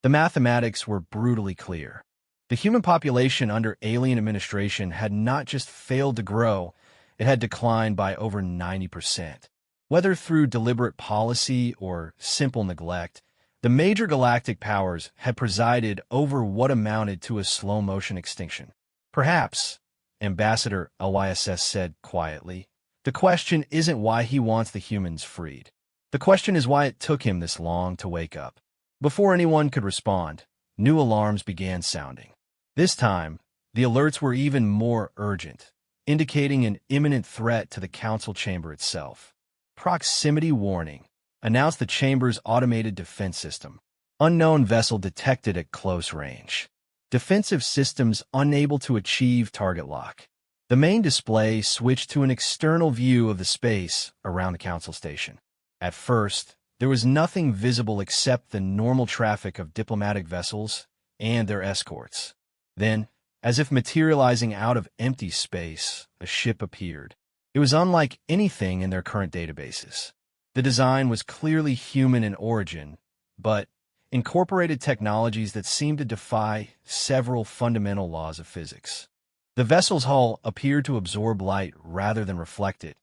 The mathematics were brutally clear. The human population under alien administration had not just failed to grow, it had declined by over 90%. Whether through deliberate policy or simple neglect, the major galactic powers had presided over what amounted to a slow-motion extinction. Perhaps, Ambassador LYSS said quietly, the question isn't why he wants the humans freed. The question is why it took him this long to wake up. Before anyone could respond, new alarms began sounding. This time, the alerts were even more urgent, indicating an imminent threat to the council chamber itself. Proximity warning announced the chamber's automated defense system. Unknown vessel detected at close range. Defensive systems unable to achieve target lock. The main display switched to an external view of the space around the council station. At first, there was nothing visible except the normal traffic of diplomatic vessels and their escorts. Then, as if materializing out of empty space, a ship appeared. It was unlike anything in their current databases. The design was clearly human in origin, but incorporated technologies that seemed to defy several fundamental laws of physics. The vessel's hull appeared to absorb light rather than reflect it,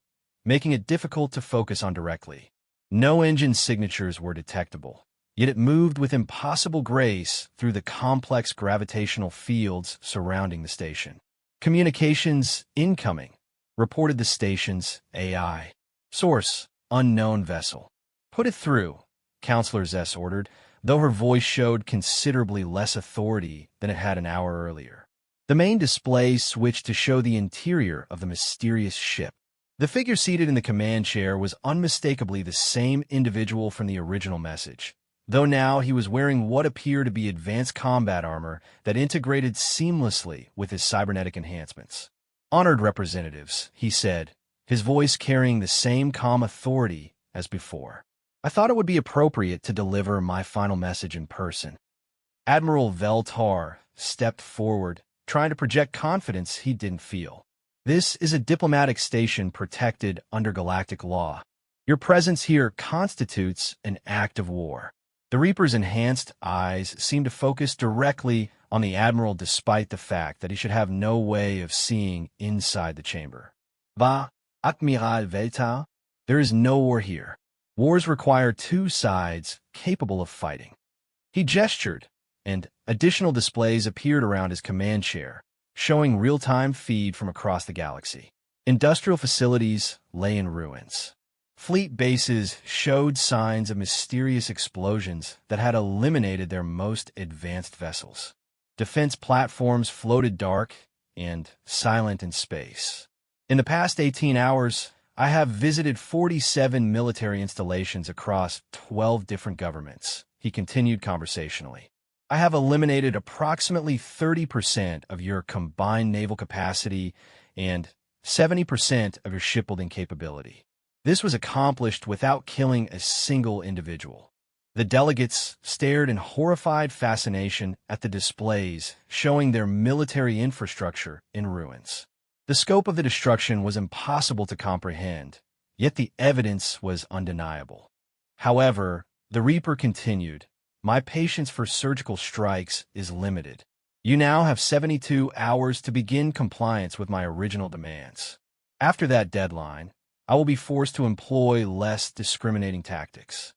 making it difficult to focus on directly. No engine signatures were detectable, yet it moved with impossible grace through the complex gravitational fields surrounding the station. Communications incoming, reported the station's AI. Source, unknown vessel. Put it through, Counselor Zess ordered, though her voice showed considerably less authority than it had an hour earlier. The main display switched to show the interior of the mysterious ship. The figure seated in the command chair was unmistakably the same individual from the original message, though now he was wearing what appeared to be advanced combat armor that integrated seamlessly with his cybernetic enhancements. Honored representatives, he said, his voice carrying the same calm authority as before. I thought it would be appropriate to deliver my final message in person. Admiral Veltar stepped forward, trying to project confidence he didn't feel. This is a diplomatic station protected under galactic law. Your presence here constitutes an act of war. The Reaper's enhanced eyes seemed to focus directly on the Admiral despite the fact that he should have no way of seeing inside the chamber. Va, Admiral Veltar, there is no war here. Wars require two sides capable of fighting. He gestured, and additional displays appeared around his command chair, showing real-time feed from across the galaxy. Industrial facilities lay in ruins. Fleet bases showed signs of mysterious explosions that had eliminated their most advanced vessels. Defense platforms floated dark and silent in space. In the past 18 hours, I have visited 47 military installations across 12 different governments, he continued conversationally. I have eliminated approximately 30% of your combined naval capacity and 70% of your shipbuilding capability. This was accomplished without killing a single individual. The delegates stared in horrified fascination at the displays showing their military infrastructure in ruins. The scope of the destruction was impossible to comprehend, yet the evidence was undeniable. However, the Reaper continued, my patience for surgical strikes is limited. You now have 72 hours to begin compliance with my original demands. After that deadline, I will be forced to employ less discriminating tactics.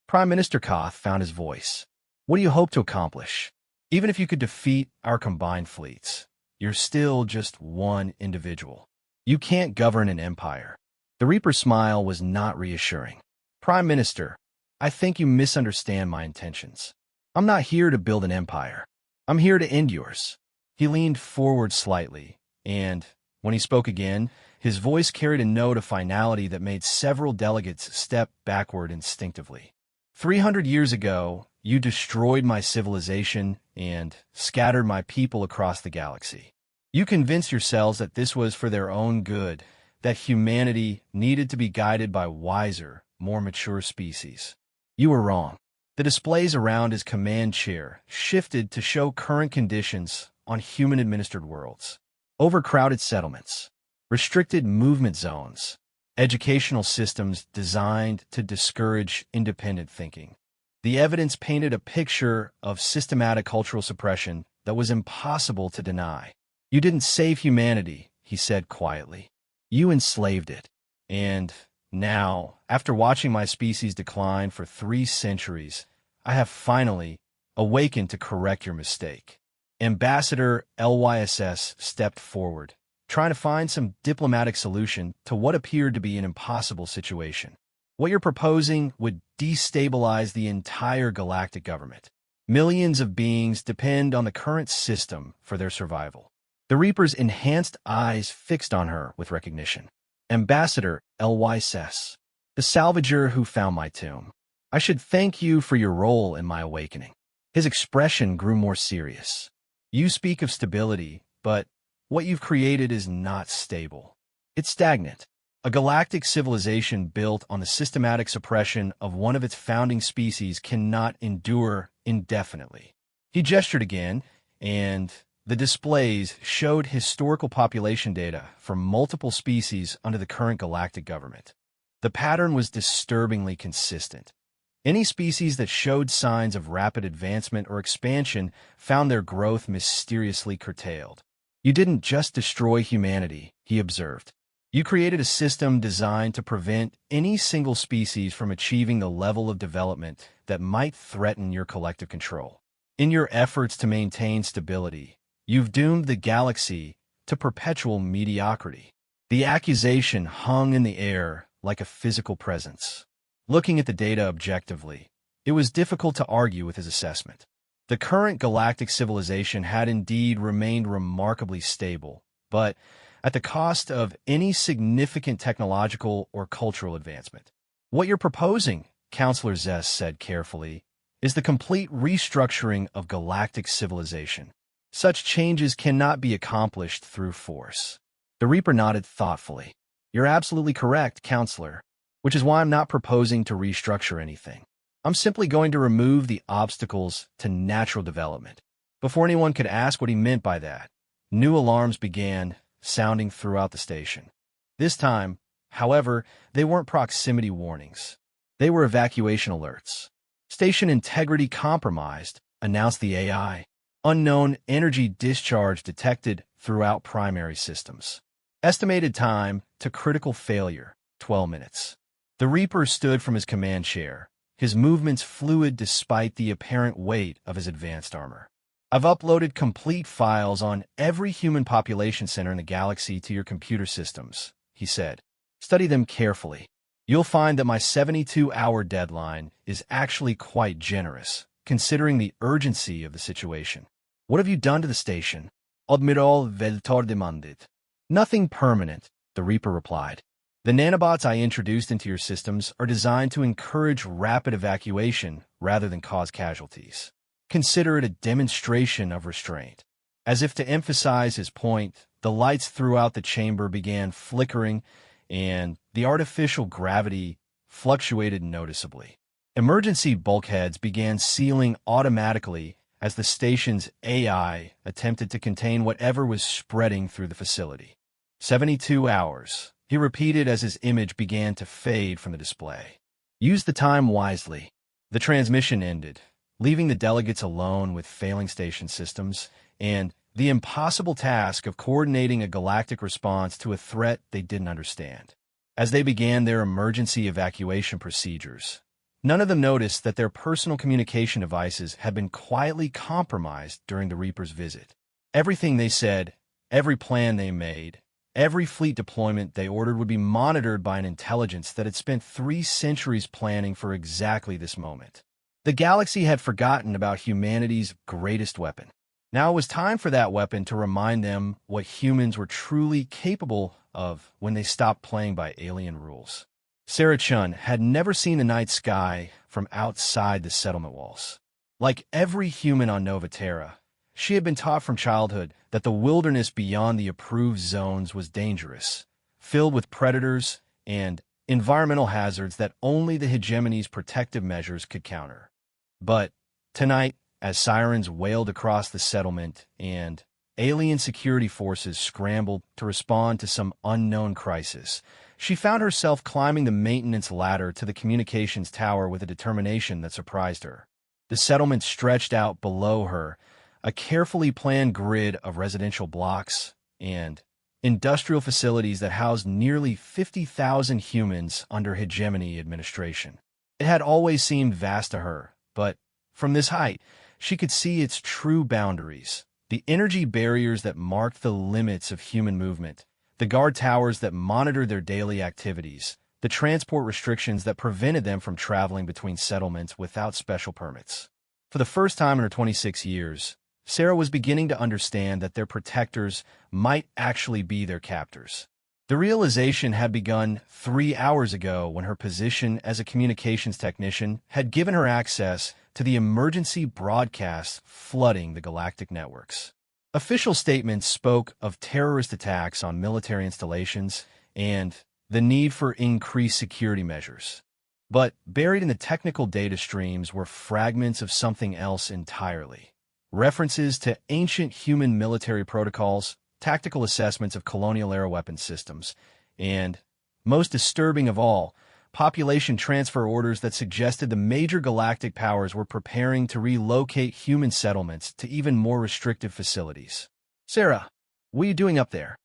Prime Minister Koth found his voice. What do you hope to accomplish? Even if you could defeat our combined fleets, you're still just one individual. You can't govern an empire. The Reaper's smile was not reassuring. Prime Minister, I think you misunderstand my intentions. I'm not here to build an empire. I'm here to end yours. He leaned forward slightly, and, when he spoke again, his voice carried a note of finality that made several delegates step backward instinctively. 300 years ago, you destroyed my civilization and scattered my people across the galaxy. You convinced yourselves that this was for their own good, that humanity needed to be guided by wiser, more mature species. You were wrong. The displays around his command chair shifted to show current conditions on human-administered worlds. Overcrowded settlements, restricted movement zones, educational systems designed to discourage independent thinking. The evidence painted a picture of systematic cultural suppression that was impossible to deny. You didn't save humanity, he said quietly. You enslaved it. And now, after watching my species decline for 3 centuries, I have finally awakened to correct your mistake. Ambassador LYSS stepped forward, trying to find some diplomatic solution to what appeared to be an impossible situation. What you're proposing would destabilize the entire galactic government. Millions of beings depend on the current system for their survival. The Reaper's enhanced eyes fixed on her with recognition. Ambassador LYSS, the salvager who found my tomb. I should thank you for your role in my awakening. His expression grew more serious. You speak of stability, but what you've created is not stable. It's stagnant. A galactic civilization built on the systematic suppression of one of its founding species cannot endure indefinitely. He gestured again, and the displays showed historical population data for multiple species under the current galactic government. The pattern was disturbingly consistent. Any species that showed signs of rapid advancement or expansion found their growth mysteriously curtailed. You didn't just destroy humanity, he observed. You created a system designed to prevent any single species from achieving the level of development that might threaten your collective control. In your efforts to maintain stability, you've doomed the galaxy to perpetual mediocrity. The accusation hung in the air like a physical presence. Looking at the data objectively, it was difficult to argue with his assessment. The current galactic civilization had indeed remained remarkably stable, but at the cost of any significant technological or cultural advancement. What you're proposing, Counselor Zess said carefully, is the complete restructuring of galactic civilization. Such changes cannot be accomplished through force. The Reaper nodded thoughtfully. You're absolutely correct, Counselor, which is why I'm not proposing to restructure anything. I'm simply going to remove the obstacles to natural development. Before anyone could ask what he meant by that, new alarms began sounding throughout the station. This time, however, they weren't proximity warnings. They were evacuation alerts. Station integrity compromised, announced the AI. Unknown energy discharge detected throughout primary systems. Estimated time to critical failure, 12 minutes. The Reaper stood from his command chair, his movements fluid despite the apparent weight of his advanced armor. I've uploaded complete files on every human population center in the galaxy to your computer systems, he said. Study them carefully. You'll find that my 72-hour deadline is actually quite generous, considering the urgency of the situation. What have you done to the station? Admiral Veltor demanded. Nothing permanent, the Reaper replied. The nanobots I introduced into your systems are designed to encourage rapid evacuation rather than cause casualties. Consider it a demonstration of restraint. As if to emphasize his point, the lights throughout the chamber began flickering, and the artificial gravity fluctuated noticeably. Emergency bulkheads began sealing automatically as the station's AI attempted to contain whatever was spreading through the facility. 72 hours, he repeated as his image began to fade from the display. Use the time wisely. The transmission ended, leaving the delegates alone with failing station systems and the impossible task of coordinating a galactic response to a threat they didn't understand. As they began their emergency evacuation procedures, none of them noticed that their personal communication devices had been quietly compromised during the Reaper's visit. Everything they said, every plan they made, every fleet deployment they ordered would be monitored by an intelligence that had spent 3 centuries planning for exactly this moment. The galaxy had forgotten about humanity's greatest weapon. Now it was time for that weapon to remind them what humans were truly capable of when they stopped playing by alien rules. Sarah Chun had never seen the night sky from outside the settlement walls. Like every human on Nova Terra, she had been taught from childhood that the wilderness beyond the approved zones was dangerous, filled with predators and environmental hazards that only the hegemony's protective measures could counter. But tonight, as sirens wailed across the settlement and alien security forces scrambled to respond to some unknown crisis, She found herself climbing the maintenance ladder to the communications tower with a determination that surprised her. The settlement stretched out below her, a carefully planned grid of residential blocks and industrial facilities that housed nearly 50,000 humans under hegemony administration. It had always seemed vast to her, but from this height, she could see its true boundaries, the energy barriers that marked the limits of human movement, the guard towers that monitored their daily activities, the transport restrictions that prevented them from traveling between settlements without special permits. For the first time in her 26 years, Sarah was beginning to understand that their protectors might actually be their captors. The realization had begun 3 hours ago when her position as a communications technician had given her access to the emergency broadcasts flooding the galactic networks. Official statements spoke of terrorist attacks on military installations and the need for increased security measures. But buried in the technical data streams were fragments of something else entirely. References to ancient human military protocols, tactical assessments of colonial-era weapons systems, and, most disturbing of all, population transfer orders that suggested the major galactic powers were preparing to relocate human settlements to even more restrictive facilities. "Sarah, what are you doing up there?"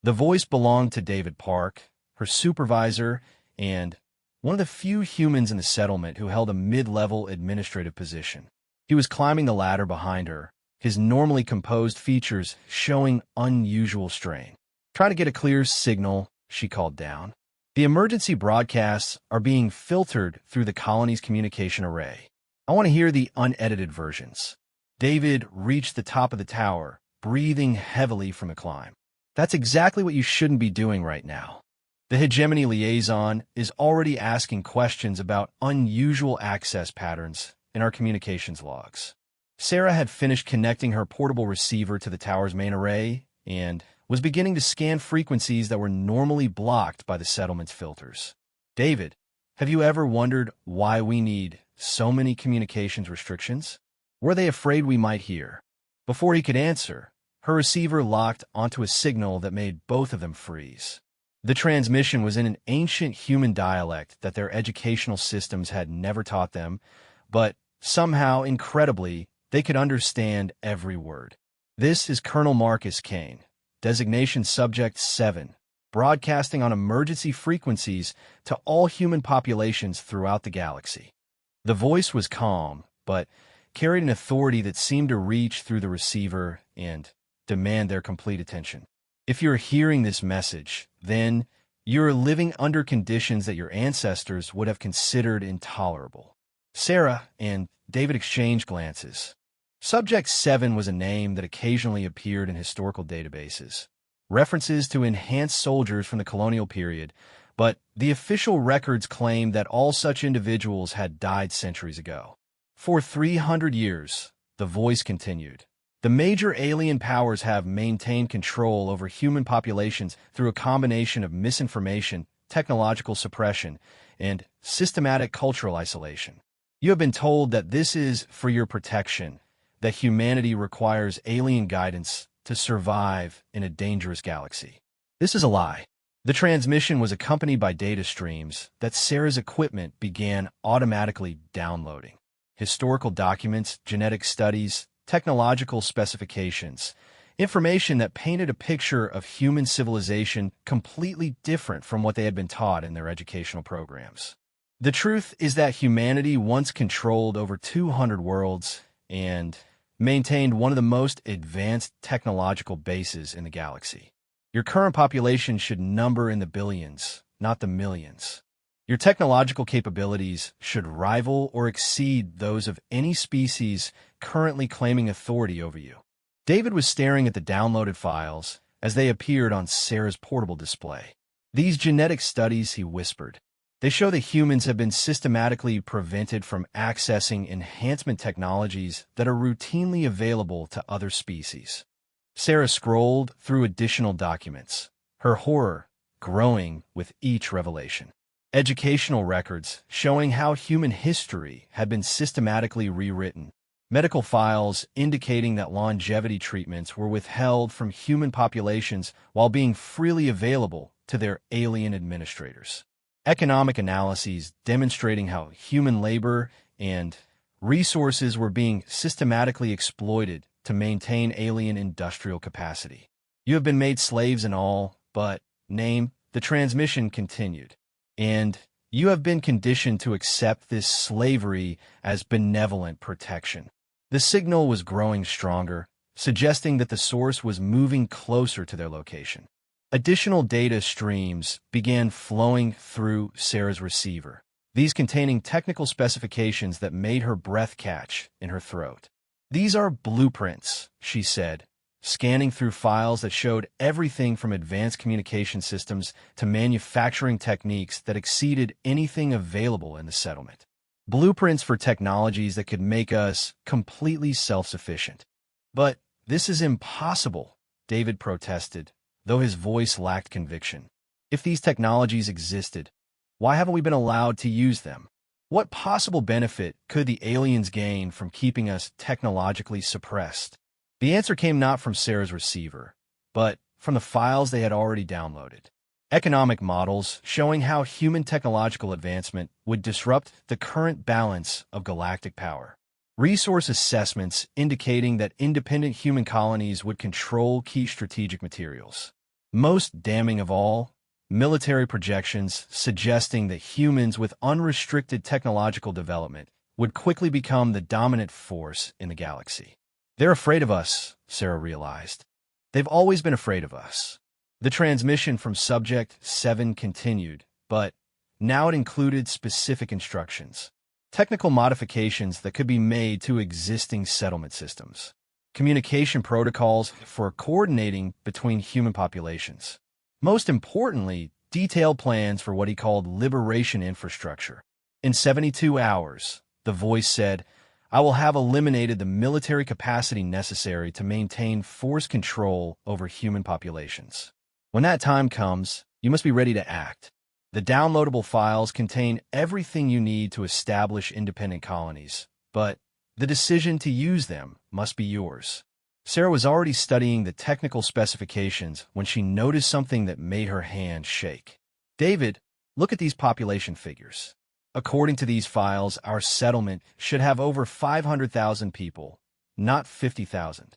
The voice belonged to David Park, her supervisor, and one of the few humans in the settlement who held a mid-level administrative position. He was climbing the ladder behind her, his normally composed features showing unusual strain. "Try to get a clear signal," she called down. "The emergency broadcasts are being filtered through the colony's communication array. I want to hear the unedited versions." David reached the top of the tower, breathing heavily from the climb. "That's exactly what you shouldn't be doing right now. The hegemony liaison is already asking questions about unusual access patterns in our communications logs." Sarah had finished connecting her portable receiver to the tower's main array and was beginning to scan frequencies that were normally blocked by the settlement's filters. "David, have you ever wondered why we need so many communications restrictions? Were they afraid we might hear?" Before he could answer, her receiver locked onto a signal that made both of them freeze. The transmission was in an ancient human dialect that their educational systems had never taught them, but somehow, incredibly, they could understand every word. "This is Colonel Marcus Kane, designation Subject 7, broadcasting on emergency frequencies to all human populations throughout the galaxy." The voice was calm, but carried an authority that seemed to reach through the receiver and demand their complete attention. "If you're hearing this message, then you're living under conditions that your ancestors would have considered intolerable." Sarah and David exchanged glances. Subject 7 was a name that occasionally appeared in historical databases, references to enhanced soldiers from the colonial period, but the official records claimed that all such individuals had died centuries ago. "For 300 years, the voice continued, the major alien powers have maintained control over human populations through a combination of misinformation, technological suppression, and systematic cultural isolation. You have been told that this is for your protection, that humanity requires alien guidance to survive in a dangerous galaxy. This is a lie." The transmission was accompanied by data streams that Sarah's equipment began automatically downloading. Historical documents, genetic studies, technological specifications, information that painted a picture of human civilization completely different from what they had been taught in their educational programs. The truth is that humanity once controlled over 200 worlds and maintained one of the most advanced technological bases in the galaxy. Your current population should number in the billions, not the millions. Your technological capabilities should rival or exceed those of any species currently claiming authority over you. David was staring at the downloaded files as they appeared on Sarah's portable display. "These genetic studies," he whispered, "they show that humans have been systematically prevented from accessing enhancement technologies that are routinely available to other species." Sarah scrolled through additional documents, her horror growing with each revelation. Educational records showing how human history had been systematically rewritten. Medical files indicating that longevity treatments were withheld from human populations while being freely available to their alien administrators. Economic analyses demonstrating how human labor and resources were being systematically exploited to maintain alien industrial capacity. You have been made slaves and all, but, the transmission continued. And you have been conditioned to accept this slavery as benevolent protection. The signal was growing stronger, suggesting that the source was moving closer to their location. Additional data streams began flowing through Sarah's receiver, these containing technical specifications that made her breath catch in her throat. "These are blueprints," she said, scanning through files that showed everything from advanced communication systems to manufacturing techniques that exceeded anything available in the settlement. Blueprints for technologies that could make us completely self-sufficient. "But this is impossible," David protested, though his voice lacked conviction. "If these technologies existed, why haven't we been allowed to use them? What possible benefit could the aliens gain from keeping us technologically suppressed?" The answer came not from Sarah's receiver, but from the files they had already downloaded. Economic models showing how human technological advancement would disrupt the current balance of galactic power. Resource assessments indicating that independent human colonies would control key strategic materials. Most damning of all, military projections suggesting that humans with unrestricted technological development would quickly become the dominant force in the galaxy. "They're afraid of us," Sarah realized. "They've always been afraid of us." The transmission from Subject 7 continued, but now it included specific instructions. Technical modifications that could be made to existing settlement systems. Communication protocols for coordinating between human populations. Most importantly, detailed plans for what he called liberation infrastructure. "In 72 hours, the voice said, I will have eliminated the military capacity necessary to maintain force control over human populations. When that time comes, you must be ready to act. The downloadable files contain everything you need to establish independent colonies, but the decision to use them must be yours." Sarah was already studying the technical specifications when she noticed something that made her hand shake. "David, look at these population figures. According to these files, our settlement should have over 500,000 people, not 50,000.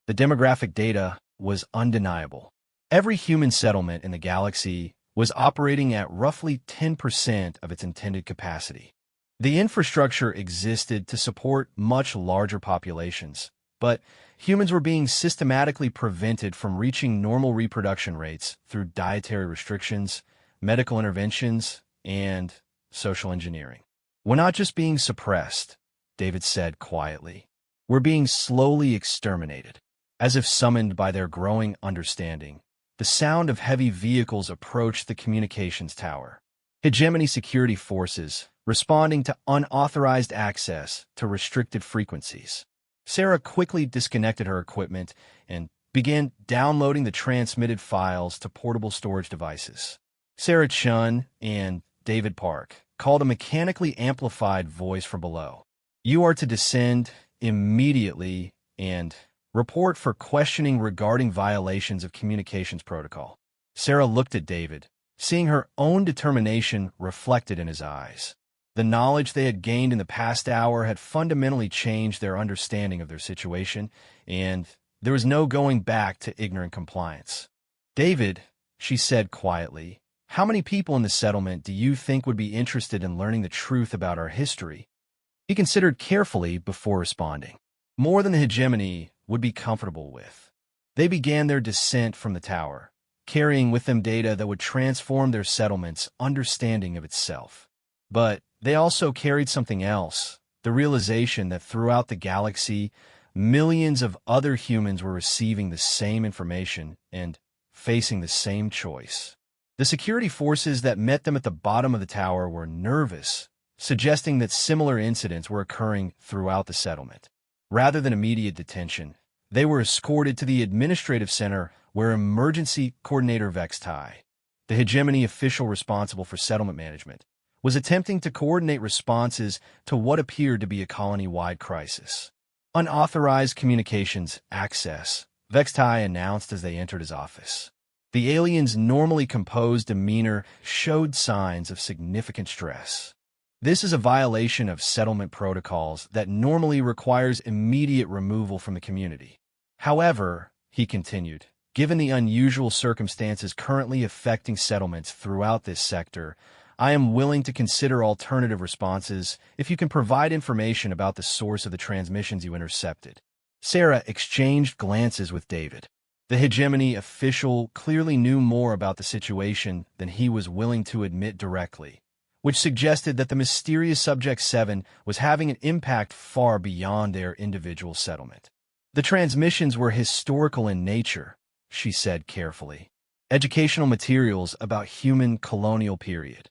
The demographic data was undeniable. Every human settlement in the galaxy was operating at roughly 10% of its intended capacity. The infrastructure existed to support much larger populations, but humans were being systematically prevented from reaching normal reproduction rates through dietary restrictions, medical interventions, and social engineering. "We're not just being suppressed," David said quietly. "We're being slowly exterminated." As if summoned by their growing understanding, the sound of heavy vehicles approached the communications tower. Hegemony security forces responding to unauthorized access to restricted frequencies. Sarah quickly disconnected her equipment and began downloading the transmitted files to portable storage devices. Sarah Chun and David Park called a mechanically amplified voice from below. "You are to descend immediately and report for questioning regarding violations of communications protocol." Sarah looked at David, seeing her own determination reflected in his eyes. The knowledge they had gained in the past hour had fundamentally changed their understanding of their situation, and there was no going back to ignorant compliance. "David," she said quietly, "how many people in the settlement do you think would be interested in learning the truth about our history?" He considered carefully before responding. "More than the hegemony would be comfortable with." They began their descent from the tower, carrying with them data that would transform their settlement's understanding of itself. But they also carried something else, the realization that throughout the galaxy, millions of other humans were receiving the same information and facing the same choice. The security forces that met them at the bottom of the tower were nervous, suggesting that similar incidents were occurring throughout the settlement. Rather than immediate detention, they were escorted to the administrative center where Emergency Coordinator Vextai, the hegemony official responsible for settlement management, was attempting to coordinate responses to what appeared to be a colony-wide crisis. "Unauthorized communications access," Vextai announced as they entered his office. The aliens' normally composed demeanor showed signs of significant stress. This is a violation of settlement protocols that normally requires immediate removal from the community. However, he continued, given the unusual circumstances currently affecting settlements throughout this sector, I am willing to consider alternative responses if you can provide information about the source of the transmissions you intercepted. Sarah exchanged glances with David. The hegemony official clearly knew more about the situation than he was willing to admit directly, which suggested that the mysterious Subject 7 was having an impact far beyond their individual settlement. The transmissions were historical in nature, she said carefully. Educational materials about human colonial period.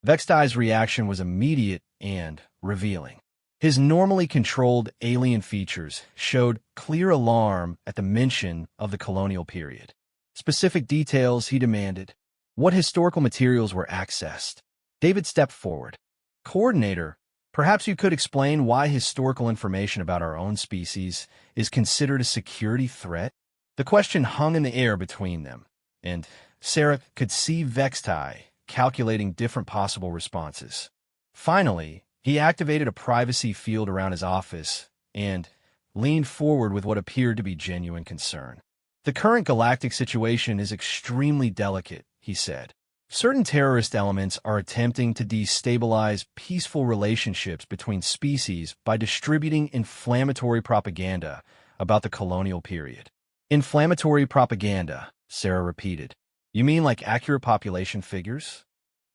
Vextai's reaction was immediate and revealing. His normally controlled alien features showed clear alarm at the mention of the colonial period. Specific details he demanded. What historical materials were accessed? David stepped forward. Coordinator, perhaps you could explain why historical information about our own species is considered a security threat? The question hung in the air between them, and Sarah could see Vextai calculating different possible responses. Finally, he activated a privacy field around his office and leaned forward with what appeared to be genuine concern. The current galactic situation is extremely delicate, he said. Certain terrorist elements are attempting to destabilize peaceful relationships between species by distributing inflammatory propaganda about the colonial period. Inflammatory propaganda, Sarah repeated. You mean like accurate population figures?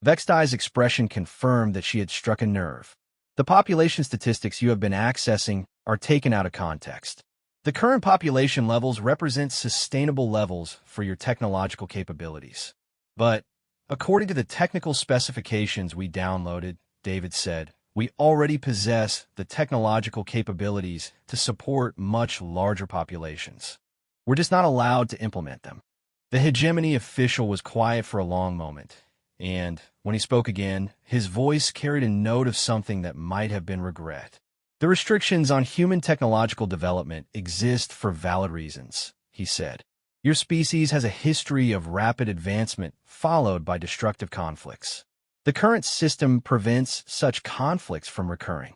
Vextai's expression confirmed that she had struck a nerve. The population statistics you have been accessing are taken out of context. The current population levels represent sustainable levels for your technological capabilities. But, according to the technical specifications we downloaded, David said, we already possess the technological capabilities to support much larger populations. We're just not allowed to implement them. The hegemony official was quiet for a long moment, and when he spoke again, his voice carried a note of something that might have been regret. The restrictions on human technological development exist for valid reasons, he said. Your species has a history of rapid advancement followed by destructive conflicts. The current system prevents such conflicts from recurring.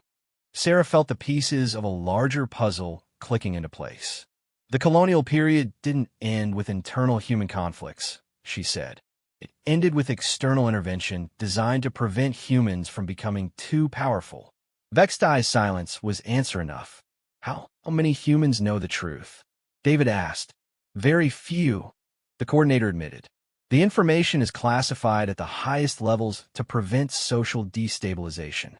Sarah felt the pieces of a larger puzzle clicking into place. The colonial period didn't end with internal human conflicts, she said. It ended with external intervention designed to prevent humans from becoming too powerful. Vextai's silence was answer enough. How many humans know the truth? David asked. Very few, the coordinator admitted. The information is classified at the highest levels to prevent social destabilization.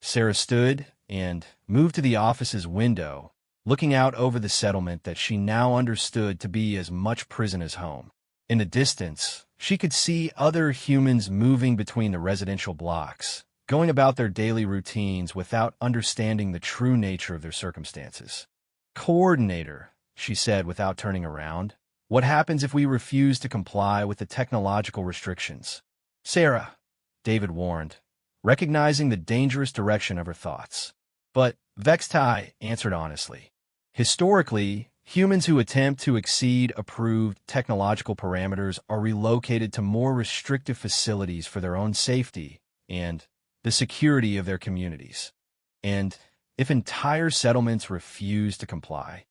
Sarah stood and moved to the office's window, looking out over the settlement that she now understood to be as much prison as home. In the distance, she could see other humans moving between the residential blocks, going about their daily routines without understanding the true nature of their circumstances. Coordinator, she said without turning around, what happens if we refuse to comply with the technological restrictions? Sarah, David warned, recognizing the dangerous direction of her thoughts. But Vextai answered honestly. Historically, humans who attempt to exceed approved technological parameters are relocated to more restrictive facilities for their own safety and the security of their communities. And if entire settlements refuse to comply,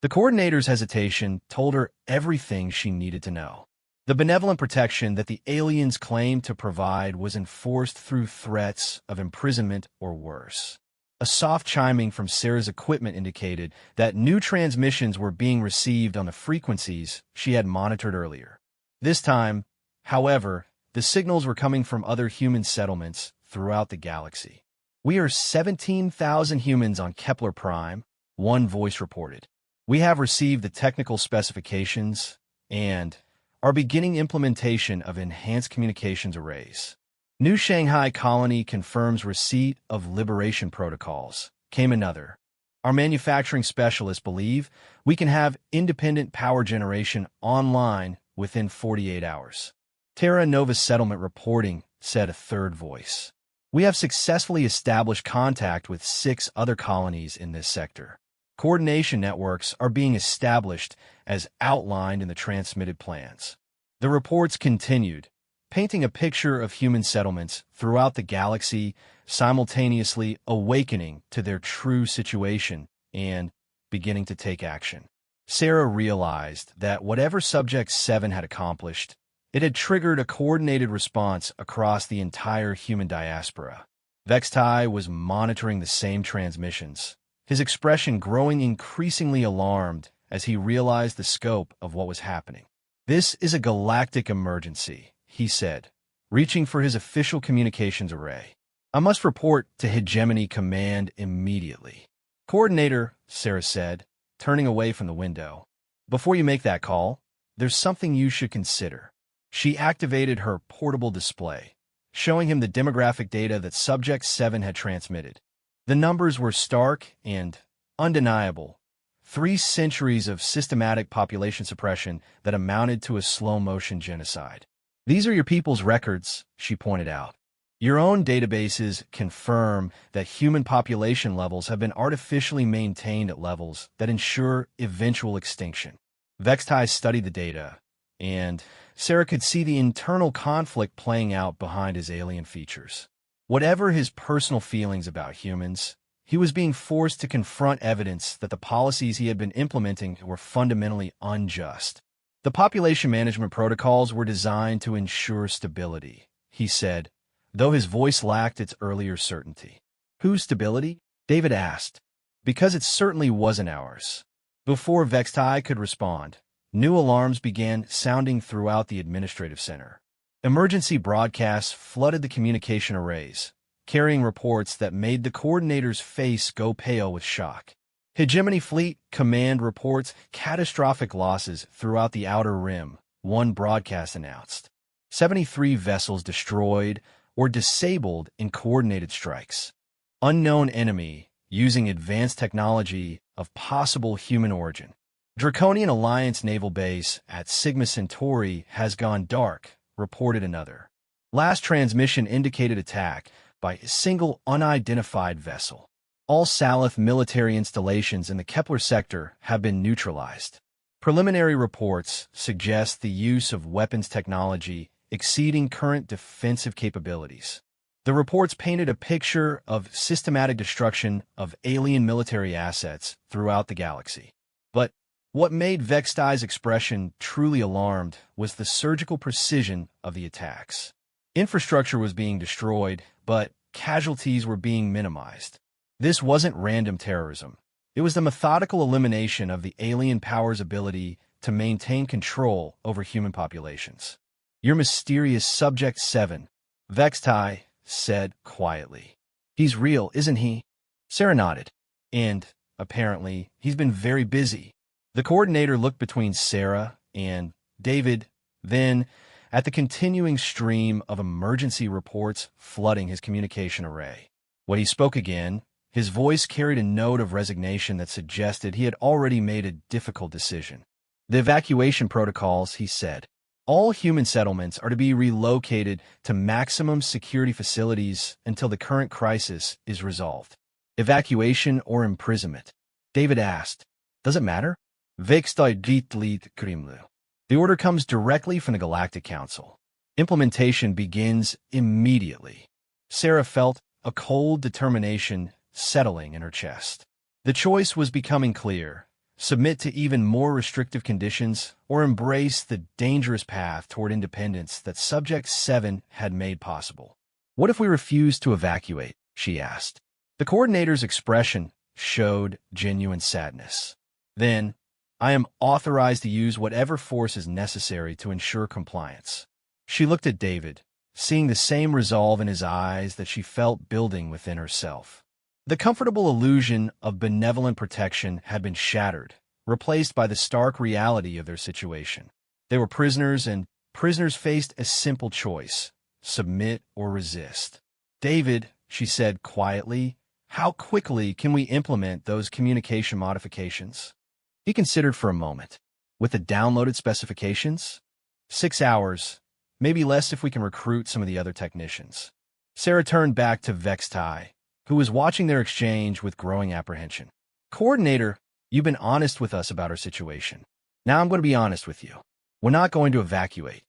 the coordinator's hesitation told her everything she needed to know. The benevolent protection that the aliens claimed to provide was enforced through threats of imprisonment or worse. A soft chiming from Sarah's equipment indicated that new transmissions were being received on the frequencies she had monitored earlier. This time, however, the signals were coming from other human settlements throughout the galaxy. We are 17,000 humans on Kepler Prime, one voice reported. We have received the technical specifications and are beginning implementation of enhanced communications arrays. New Shanghai colony confirms receipt of liberation protocols, came another. Our manufacturing specialists believe we can have independent power generation online within 48 hours. Terra Nova Settlement reporting, said a third voice. We have successfully established contact with 6 other colonies in this sector. Coordination networks are being established as outlined in the transmitted plans. The reports continued, painting a picture of human settlements throughout the galaxy, simultaneously awakening to their true situation and beginning to take action. Sarah realized that whatever Subject 7 had accomplished, it had triggered a coordinated response across the entire human diaspora. Vextai was monitoring the same transmissions, his expression growing increasingly alarmed as he realized the scope of what was happening. "This is a galactic emergency," he said, reaching for his official communications array. "I must report to Hegemony Command immediately." "Coordinator," Sarah said, turning away from the window. "Before you make that call, there's something you should consider." She activated her portable display, showing him the demographic data that Subject 7 had transmitted. The numbers were stark and undeniable. 3 centuries of systematic population suppression that amounted to a slow-motion genocide. "These are your people's records," she pointed out. "Your own databases confirm that human population levels have been artificially maintained at levels that ensure eventual extinction." Vextai studied the data, and Sarah could see the internal conflict playing out behind his alien features. Whatever his personal feelings about humans, he was being forced to confront evidence that the policies he had been implementing were fundamentally unjust. "The population management protocols were designed to ensure stability," he said, though his voice lacked its earlier certainty. "Whose stability?" David asked. "Because it certainly wasn't ours." Before Vextai could respond, new alarms began sounding throughout the administrative center. Emergency broadcasts flooded the communication arrays, carrying reports that made the coordinator's face go pale with shock. Hegemony Fleet Command reports catastrophic losses throughout the Outer Rim, one broadcast announced. 73 vessels destroyed or disabled in coordinated strikes. Unknown enemy using advanced technology of possible human origin. Draconian Alliance naval base at Sigma Centauri has gone dark, reported another. Last transmission indicated attack by a single unidentified vessel. All Salith military installations in the Kepler sector have been neutralized. Preliminary reports suggest the use of weapons technology exceeding current defensive capabilities. The reports painted a picture of systematic destruction of alien military assets throughout the galaxy. But what made Vextai's expression truly alarmed was the surgical precision of the attacks. Infrastructure was being destroyed, but casualties were being minimized. This wasn't random terrorism. It was the methodical elimination of the alien power's ability to maintain control over human populations. "Your mysterious Subject 7, Vextai said quietly. "He's real, isn't he?" Sarah nodded. "And, apparently, he's been very busy." The coordinator looked between Sarah and David, then at the continuing stream of emergency reports flooding his communication array. When he spoke again, his voice carried a note of resignation that suggested he had already made a difficult decision. "The evacuation protocols," he said. "All human settlements are to be relocated to maximum security facilities until the current crisis is resolved." "Evacuation or imprisonment?" David asked. "Does it matter?" "Vextai ditlit Krimlu." The order comes directly from the Galactic Council. Implementation begins immediately. Sarah felt a cold determination settling in her chest. The choice was becoming clear: submit to even more restrictive conditions or embrace the dangerous path toward independence that Subject 7 had made possible. "What if we refuse to evacuate?" she asked. The coordinator's expression showed genuine sadness. "Then, I am authorized to use whatever force is necessary to ensure compliance." She looked at David, seeing the same resolve in his eyes that she felt building within herself. The comfortable illusion of benevolent protection had been shattered, replaced by the stark reality of their situation. They were prisoners, and prisoners faced a simple choice: submit or resist. "David," she said quietly, "how quickly can we implement those communication modifications?" He considered for a moment. "With the downloaded specifications? 6 hours, maybe less if we can recruit some of the other technicians." Sarah turned back to Vextai, who was watching their exchange with growing apprehension. "Coordinator, you've been honest with us about our situation. Now I'm going to be honest with you. We're not going to evacuate.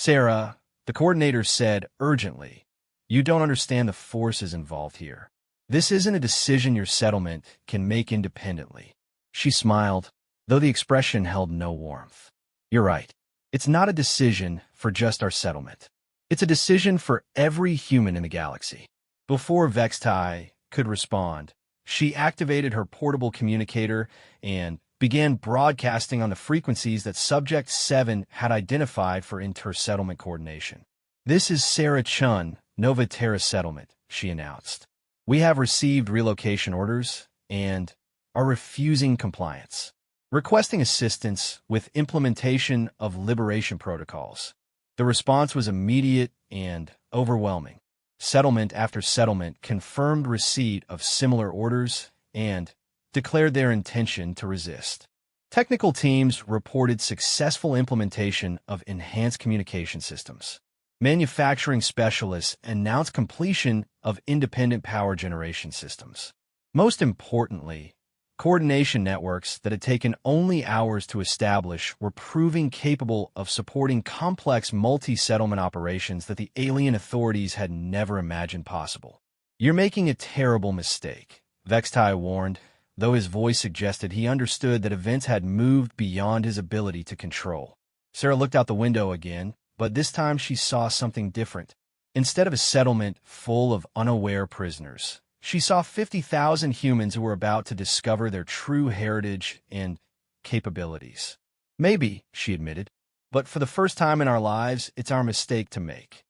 Sarah, the coordinator said urgently, you don't understand the forces involved here. This isn't a decision your settlement can make independently. She smiled, though the expression held no warmth. You're right. It's not a decision for just our settlement. It's a decision for every human in the galaxy. Before Vextai could respond, she activated her portable communicator and began broadcasting on the frequencies that Subject 7 had identified for inter-settlement coordination. This is Sarah Chun, Nova Terra Settlement, she announced. We have received relocation orders and are refusing compliance, requesting assistance with implementation of liberation protocols. The response was immediate and overwhelming. Settlement after settlement confirmed receipt of similar orders and declared their intention to resist. Technical teams reported successful implementation of enhanced communication systems. Manufacturing specialists announced completion of independent power generation systems. Most importantly, coordination networks that had taken only hours to establish were proving capable of supporting complex multi-settlement operations that the alien authorities had never imagined possible. You're making a terrible mistake, Vextai warned, though his voice suggested he understood that events had moved beyond his ability to control. Sarah looked out the window again, but this time she saw something different. Instead of a settlement full of unaware prisoners, she saw 50,000 humans who were about to discover their true heritage and capabilities. Maybe, she admitted, but for the first time in our lives, it's our mistake to make.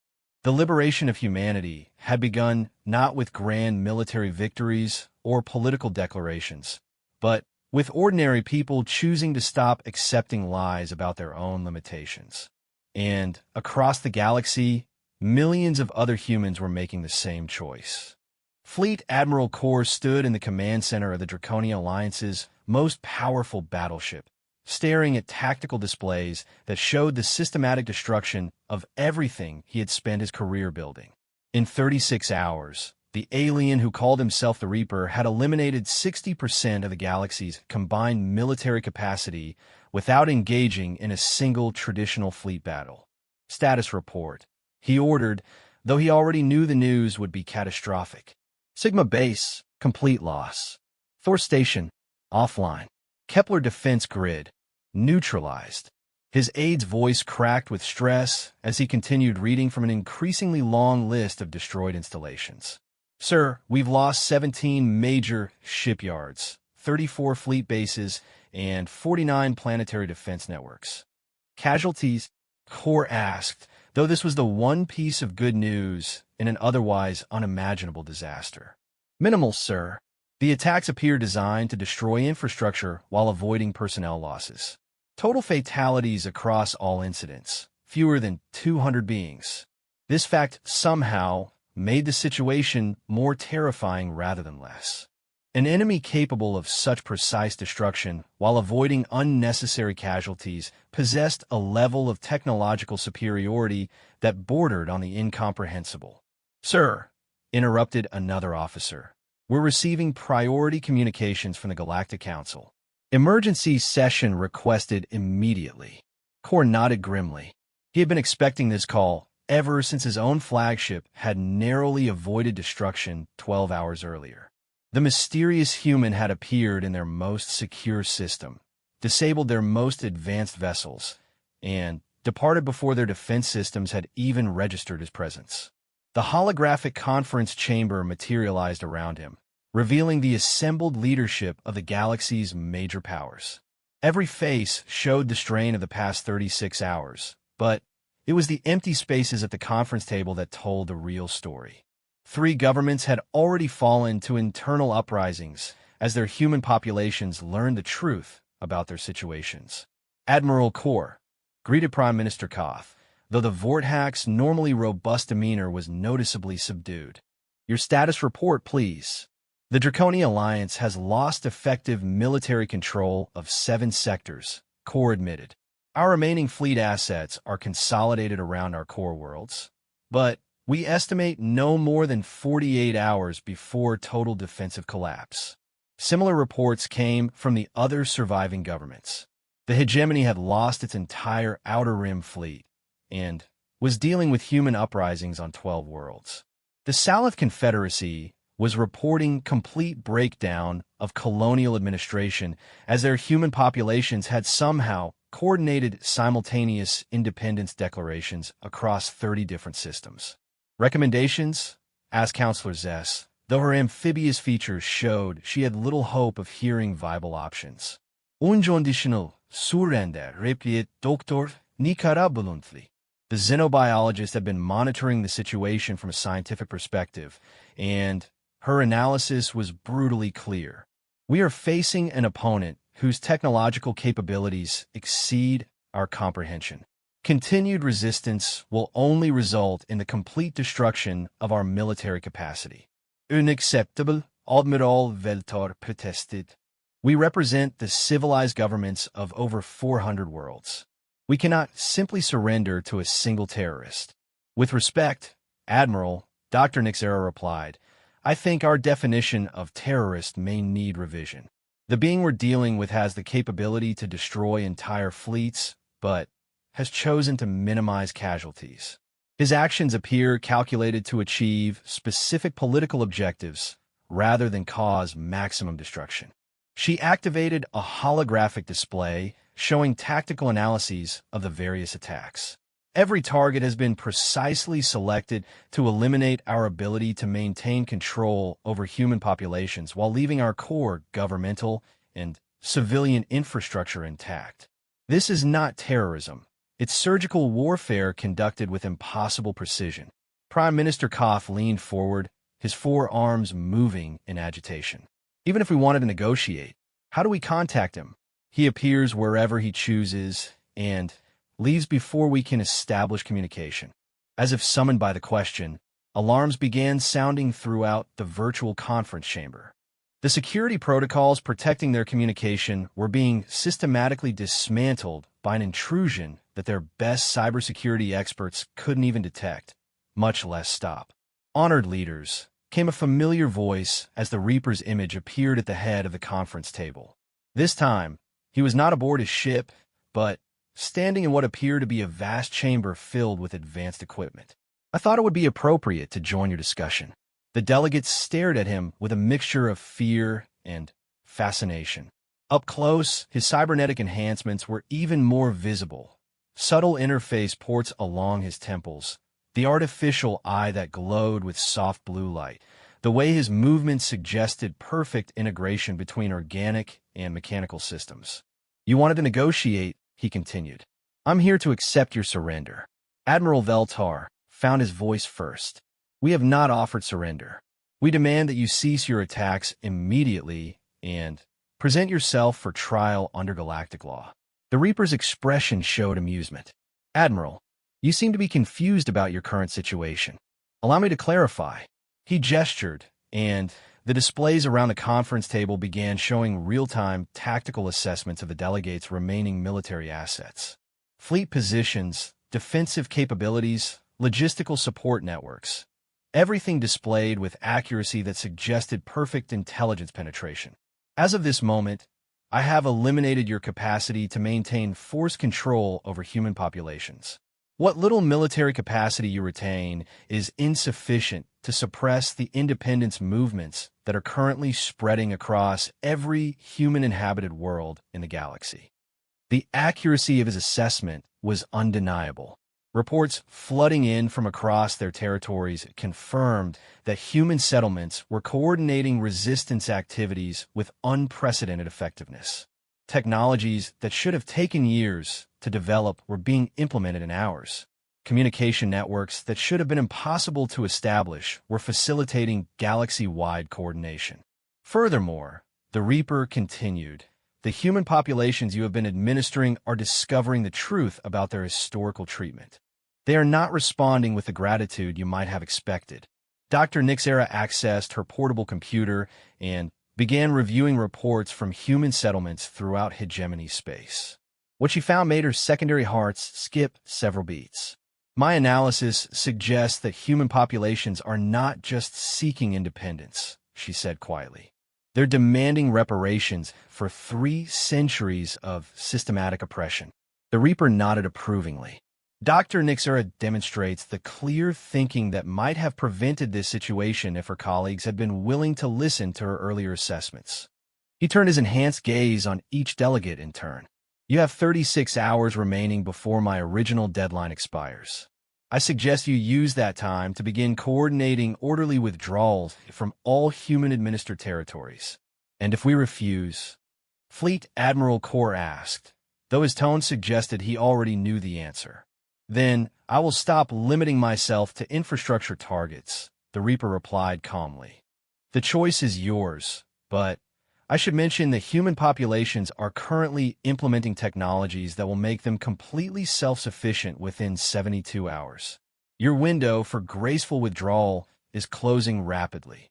The liberation of humanity had begun not with grand military victories or political declarations, but with ordinary people choosing to stop accepting lies about their own limitations. And across the galaxy, millions of other humans were making the same choice. Fleet Admiral Kor stood in the command center of the Draconian Alliance's most powerful battleship, staring at tactical displays that showed the systematic destruction of everything he had spent his career building. In 36 hours, the alien who called himself the Reaper had eliminated 60% of the galaxy's combined military capacity without engaging in a single traditional fleet battle. Status report, he ordered, though he already knew the news would be catastrophic. Sigma Base, complete loss. Thor Station, offline. Kepler Defense Grid, neutralized. His aide's voice cracked with stress as he continued reading from an increasingly long list of destroyed installations. Sir, we've lost 17 major shipyards, 34 fleet bases, and 49 planetary defense networks. Casualties? Kor asked, though this was the one piece of good news in an otherwise unimaginable disaster. Minimal, sir. The attacks appear designed to destroy infrastructure while avoiding personnel losses. Total fatalities across all incidents, fewer than 200 beings. This fact somehow made the situation more terrifying rather than less. An enemy capable of such precise destruction while avoiding unnecessary casualties possessed a level of technological superiority that bordered on the incomprehensible. Sir, interrupted another officer, we're receiving priority communications from the Galactic Council. Emergency session requested immediately. Kor nodded grimly. He had been expecting this call ever since his own flagship had narrowly avoided destruction 12 hours earlier. The mysterious human had appeared in their most secure system, disabled their most advanced vessels, and departed before their defense systems had even registered his presence. The holographic conference chamber materialized around him, revealing the assembled leadership of the galaxy's major powers. Every face showed the strain of the past 36 hours, but it was the empty spaces at the conference table that told the real story. 3 governments had already fallen to internal uprisings as their human populations learned the truth about their situations. Admiral Kor greeted Prime Minister Koth, though the Vorthack's normally robust demeanor was noticeably subdued. Your status report, please. The Draconian Alliance has lost effective military control of 7 sectors, Kor admitted. Our remaining fleet assets are consolidated around our core worlds, but we estimate no more than 48 hours before total defensive collapse. Similar reports came from the other surviving governments. The hegemony had lost its entire Outer Rim fleet, and was dealing with human uprisings on 12 worlds. The Salith Confederacy was reporting complete breakdown of colonial administration as their human populations had somehow coordinated simultaneous independence declarations across 30 different systems. Recommendations? Asked Counselor Zess, though her amphibious features showed she had little hope of hearing viable options. Unconditional surrender, replied Dr. Nikara bluntly. The xenobiologist had been monitoring the situation from a scientific perspective, and her analysis was brutally clear. We are facing an opponent whose technological capabilities exceed our comprehension. Continued resistance will only result in the complete destruction of our military capacity. Unacceptable, Admiral Veltar protested. We represent the civilized governments of over 400 worlds. We cannot simply surrender to a single terrorist. With respect, Admiral, Dr. Nixera replied, I think our definition of terrorist may need revision. The being we're dealing with has the capability to destroy entire fleets, but has chosen to minimize casualties. His actions appear calculated to achieve specific political objectives rather than cause maximum destruction. She activated a holographic display showing tactical analyses of the various attacks. Every target has been precisely selected to eliminate our ability to maintain control over human populations while leaving our core governmental and civilian infrastructure intact. This is not terrorism. It's surgical warfare conducted with impossible precision. Prime Minister Koff leaned forward, his forearms moving in agitation. Even if we wanted to negotiate, how do we contact him? He appears wherever he chooses and leaves before we can establish communication. As if summoned by the question, alarms began sounding throughout the virtual conference chamber. The security protocols protecting their communication were being systematically dismantled by an intrusion that their best cybersecurity experts couldn't even detect, much less stop. Honored leaders, came a familiar voice as the Reaper's image appeared at the head of the conference table. This time, he was not aboard his ship, but standing in what appeared to be a vast chamber filled with advanced equipment. I thought it would be appropriate to join your discussion. The delegates stared at him with a mixture of fear and fascination. Up close, his cybernetic enhancements were even more visible. Subtle interface ports along his temples, the artificial eye that glowed with soft blue light, the way his movements suggested perfect integration between organic and mechanical systems. You wanted to negotiate, he continued. I'm here to accept your surrender. Admiral Veltar found his voice first. We have not offered surrender. We demand that you cease your attacks immediately and present yourself for trial under galactic law. The Reaper's expression showed amusement. Admiral, you seem to be confused about your current situation. Allow me to clarify. He gestured, and the displays around the conference table began showing real-time tactical assessments of the delegates' remaining military assets. Fleet positions, defensive capabilities, logistical support networks. Everything displayed with accuracy that suggested perfect intelligence penetration. As of this moment, I have eliminated your capacity to maintain force control over human populations. What little military capacity you retain is insufficient to suppress the independence movements that are currently spreading across every human-inhabited world in the galaxy. The accuracy of his assessment was undeniable. Reports flooding in from across their territories confirmed that human settlements were coordinating resistance activities with unprecedented effectiveness. Technologies that should have taken years to develop were being implemented in hours. Communication networks that should have been impossible to establish were facilitating galaxy-wide coordination. Furthermore, the Reaper continued, the human populations you have been administering are discovering the truth about their historical treatment. They are not responding with the gratitude you might have expected. Dr. Nixera accessed her portable computer and began reviewing reports from human settlements throughout hegemony space. What she found made her secondary hearts skip several beats. My analysis suggests that human populations are not just seeking independence, she said quietly. They're demanding reparations for 3 centuries of systematic oppression. The Reaper nodded approvingly. Dr. Nixera demonstrates the clear thinking that might have prevented this situation if her colleagues had been willing to listen to her earlier assessments. He turned his enhanced gaze on each delegate in turn. You have 36 hours remaining before my original deadline expires. I suggest you use that time to begin coordinating orderly withdrawals from all human-administered territories. And if we refuse, Fleet Admiral Core asked, though his tone suggested he already knew the answer. Then I will stop limiting myself to infrastructure targets, the Reaper replied calmly. The choice is yours, but I should mention that human populations are currently implementing technologies that will make them completely self-sufficient within 72 hours. Your window for graceful withdrawal is closing rapidly.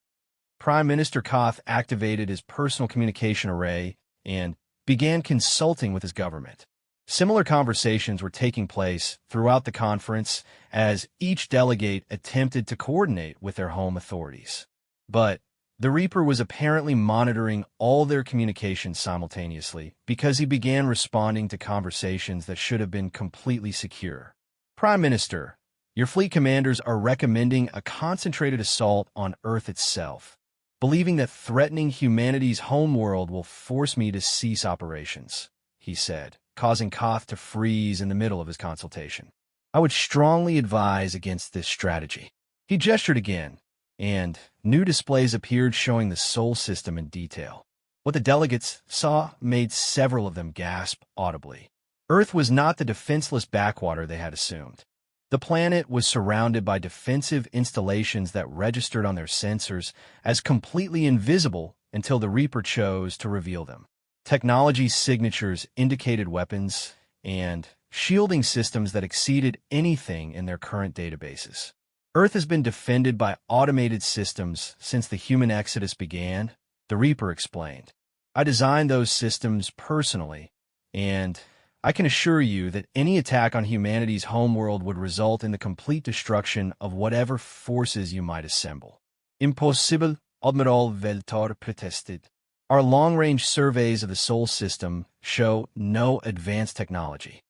Prime Minister Koth activated his personal communication array and began consulting with his government. Similar conversations were taking place throughout the conference as each delegate attempted to coordinate with their home authorities. But the Reaper was apparently monitoring all their communications simultaneously because he began responding to conversations that should have been completely secure. Prime Minister, your fleet commanders are recommending a concentrated assault on Earth itself, believing that threatening humanity's homeworld will force me to cease operations, he said, causing Koth to freeze in the middle of his consultation. I would strongly advise against this strategy. He gestured again, and new displays appeared showing the Sol system in detail. What the delegates saw made several of them gasp audibly. Earth was not the defenseless backwater they had assumed. The planet was surrounded by defensive installations that registered on their sensors as completely invisible until the Reaper chose to reveal them. Technology signatures indicated weapons and shielding systems that exceeded anything in their current databases. Earth has been defended by automated systems since the human exodus began, the Reaper explained. I designed those systems personally, and I can assure you that any attack on humanity's homeworld would result in the complete destruction of whatever forces you might assemble. Impossible, Admiral Veltor protested. Our long-range surveys of the Sol system show no advanced technology.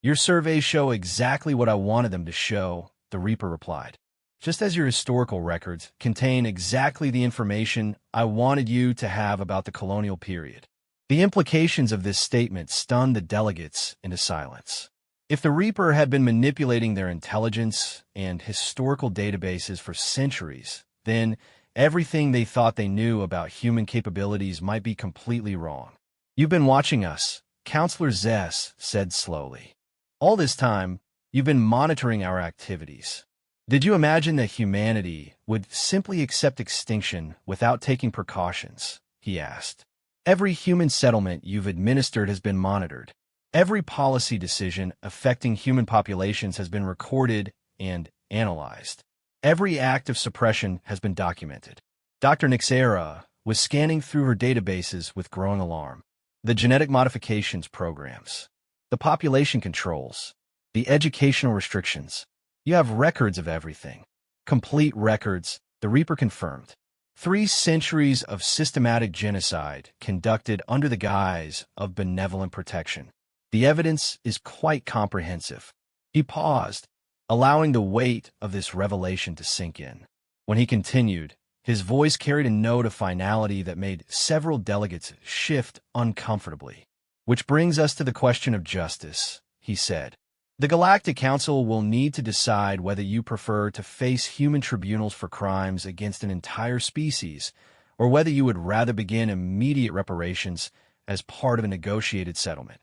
Your surveys show exactly what I wanted them to show, the Reaper replied. Just as your historical records contain exactly the information I wanted you to have about the colonial period. The implications of this statement stunned the delegates into silence. If the Reaper had been manipulating their intelligence and historical databases for centuries, then everything they thought they knew about human capabilities might be completely wrong. You've been watching us, Counselor Zess said slowly. All this time, you've been monitoring our activities. Did you imagine that humanity would simply accept extinction without taking precautions? He asked. Every human settlement you've administered has been monitored. Every policy decision affecting human populations has been recorded and analyzed. Every act of suppression has been documented. Dr. Nixera was scanning through her databases with growing alarm. The genetic modifications programs, the population controls, the educational restrictions. You have records of everything. Complete records, the Reaper confirmed. 3 centuries of systematic genocide conducted under the guise of benevolent protection. The evidence is quite comprehensive. He paused, allowing the weight of this revelation to sink in. When he continued, his voice carried a note of finality that made several delegates shift uncomfortably. Which brings us to the question of justice, he said. The Galactic Council will need to decide whether you prefer to face human tribunals for crimes against an entire species, or whether you would rather begin immediate reparations as part of a negotiated settlement.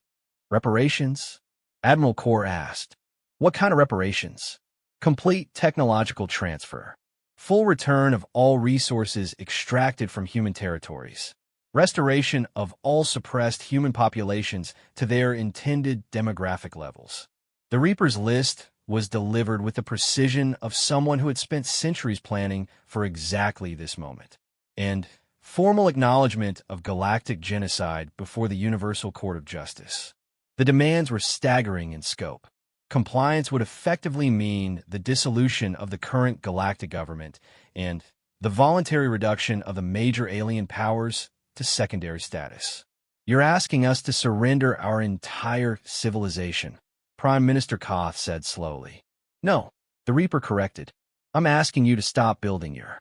Reparations? Admiral Core asked. What kind of reparations? Complete technological transfer. Full return of all resources extracted from human territories. Restoration of all suppressed human populations to their intended demographic levels. The Reaper's list was delivered with the precision of someone who had spent centuries planning for exactly this moment. And formal acknowledgement of galactic genocide before the Universal Court of Justice. The demands were staggering in scope. Compliance would effectively mean the dissolution of the current galactic government and the voluntary reduction of the major alien powers to secondary status. You're asking us to surrender our entire civilization. Prime Minister Koth said slowly. No, the Reaper corrected. I'm asking you to stop building your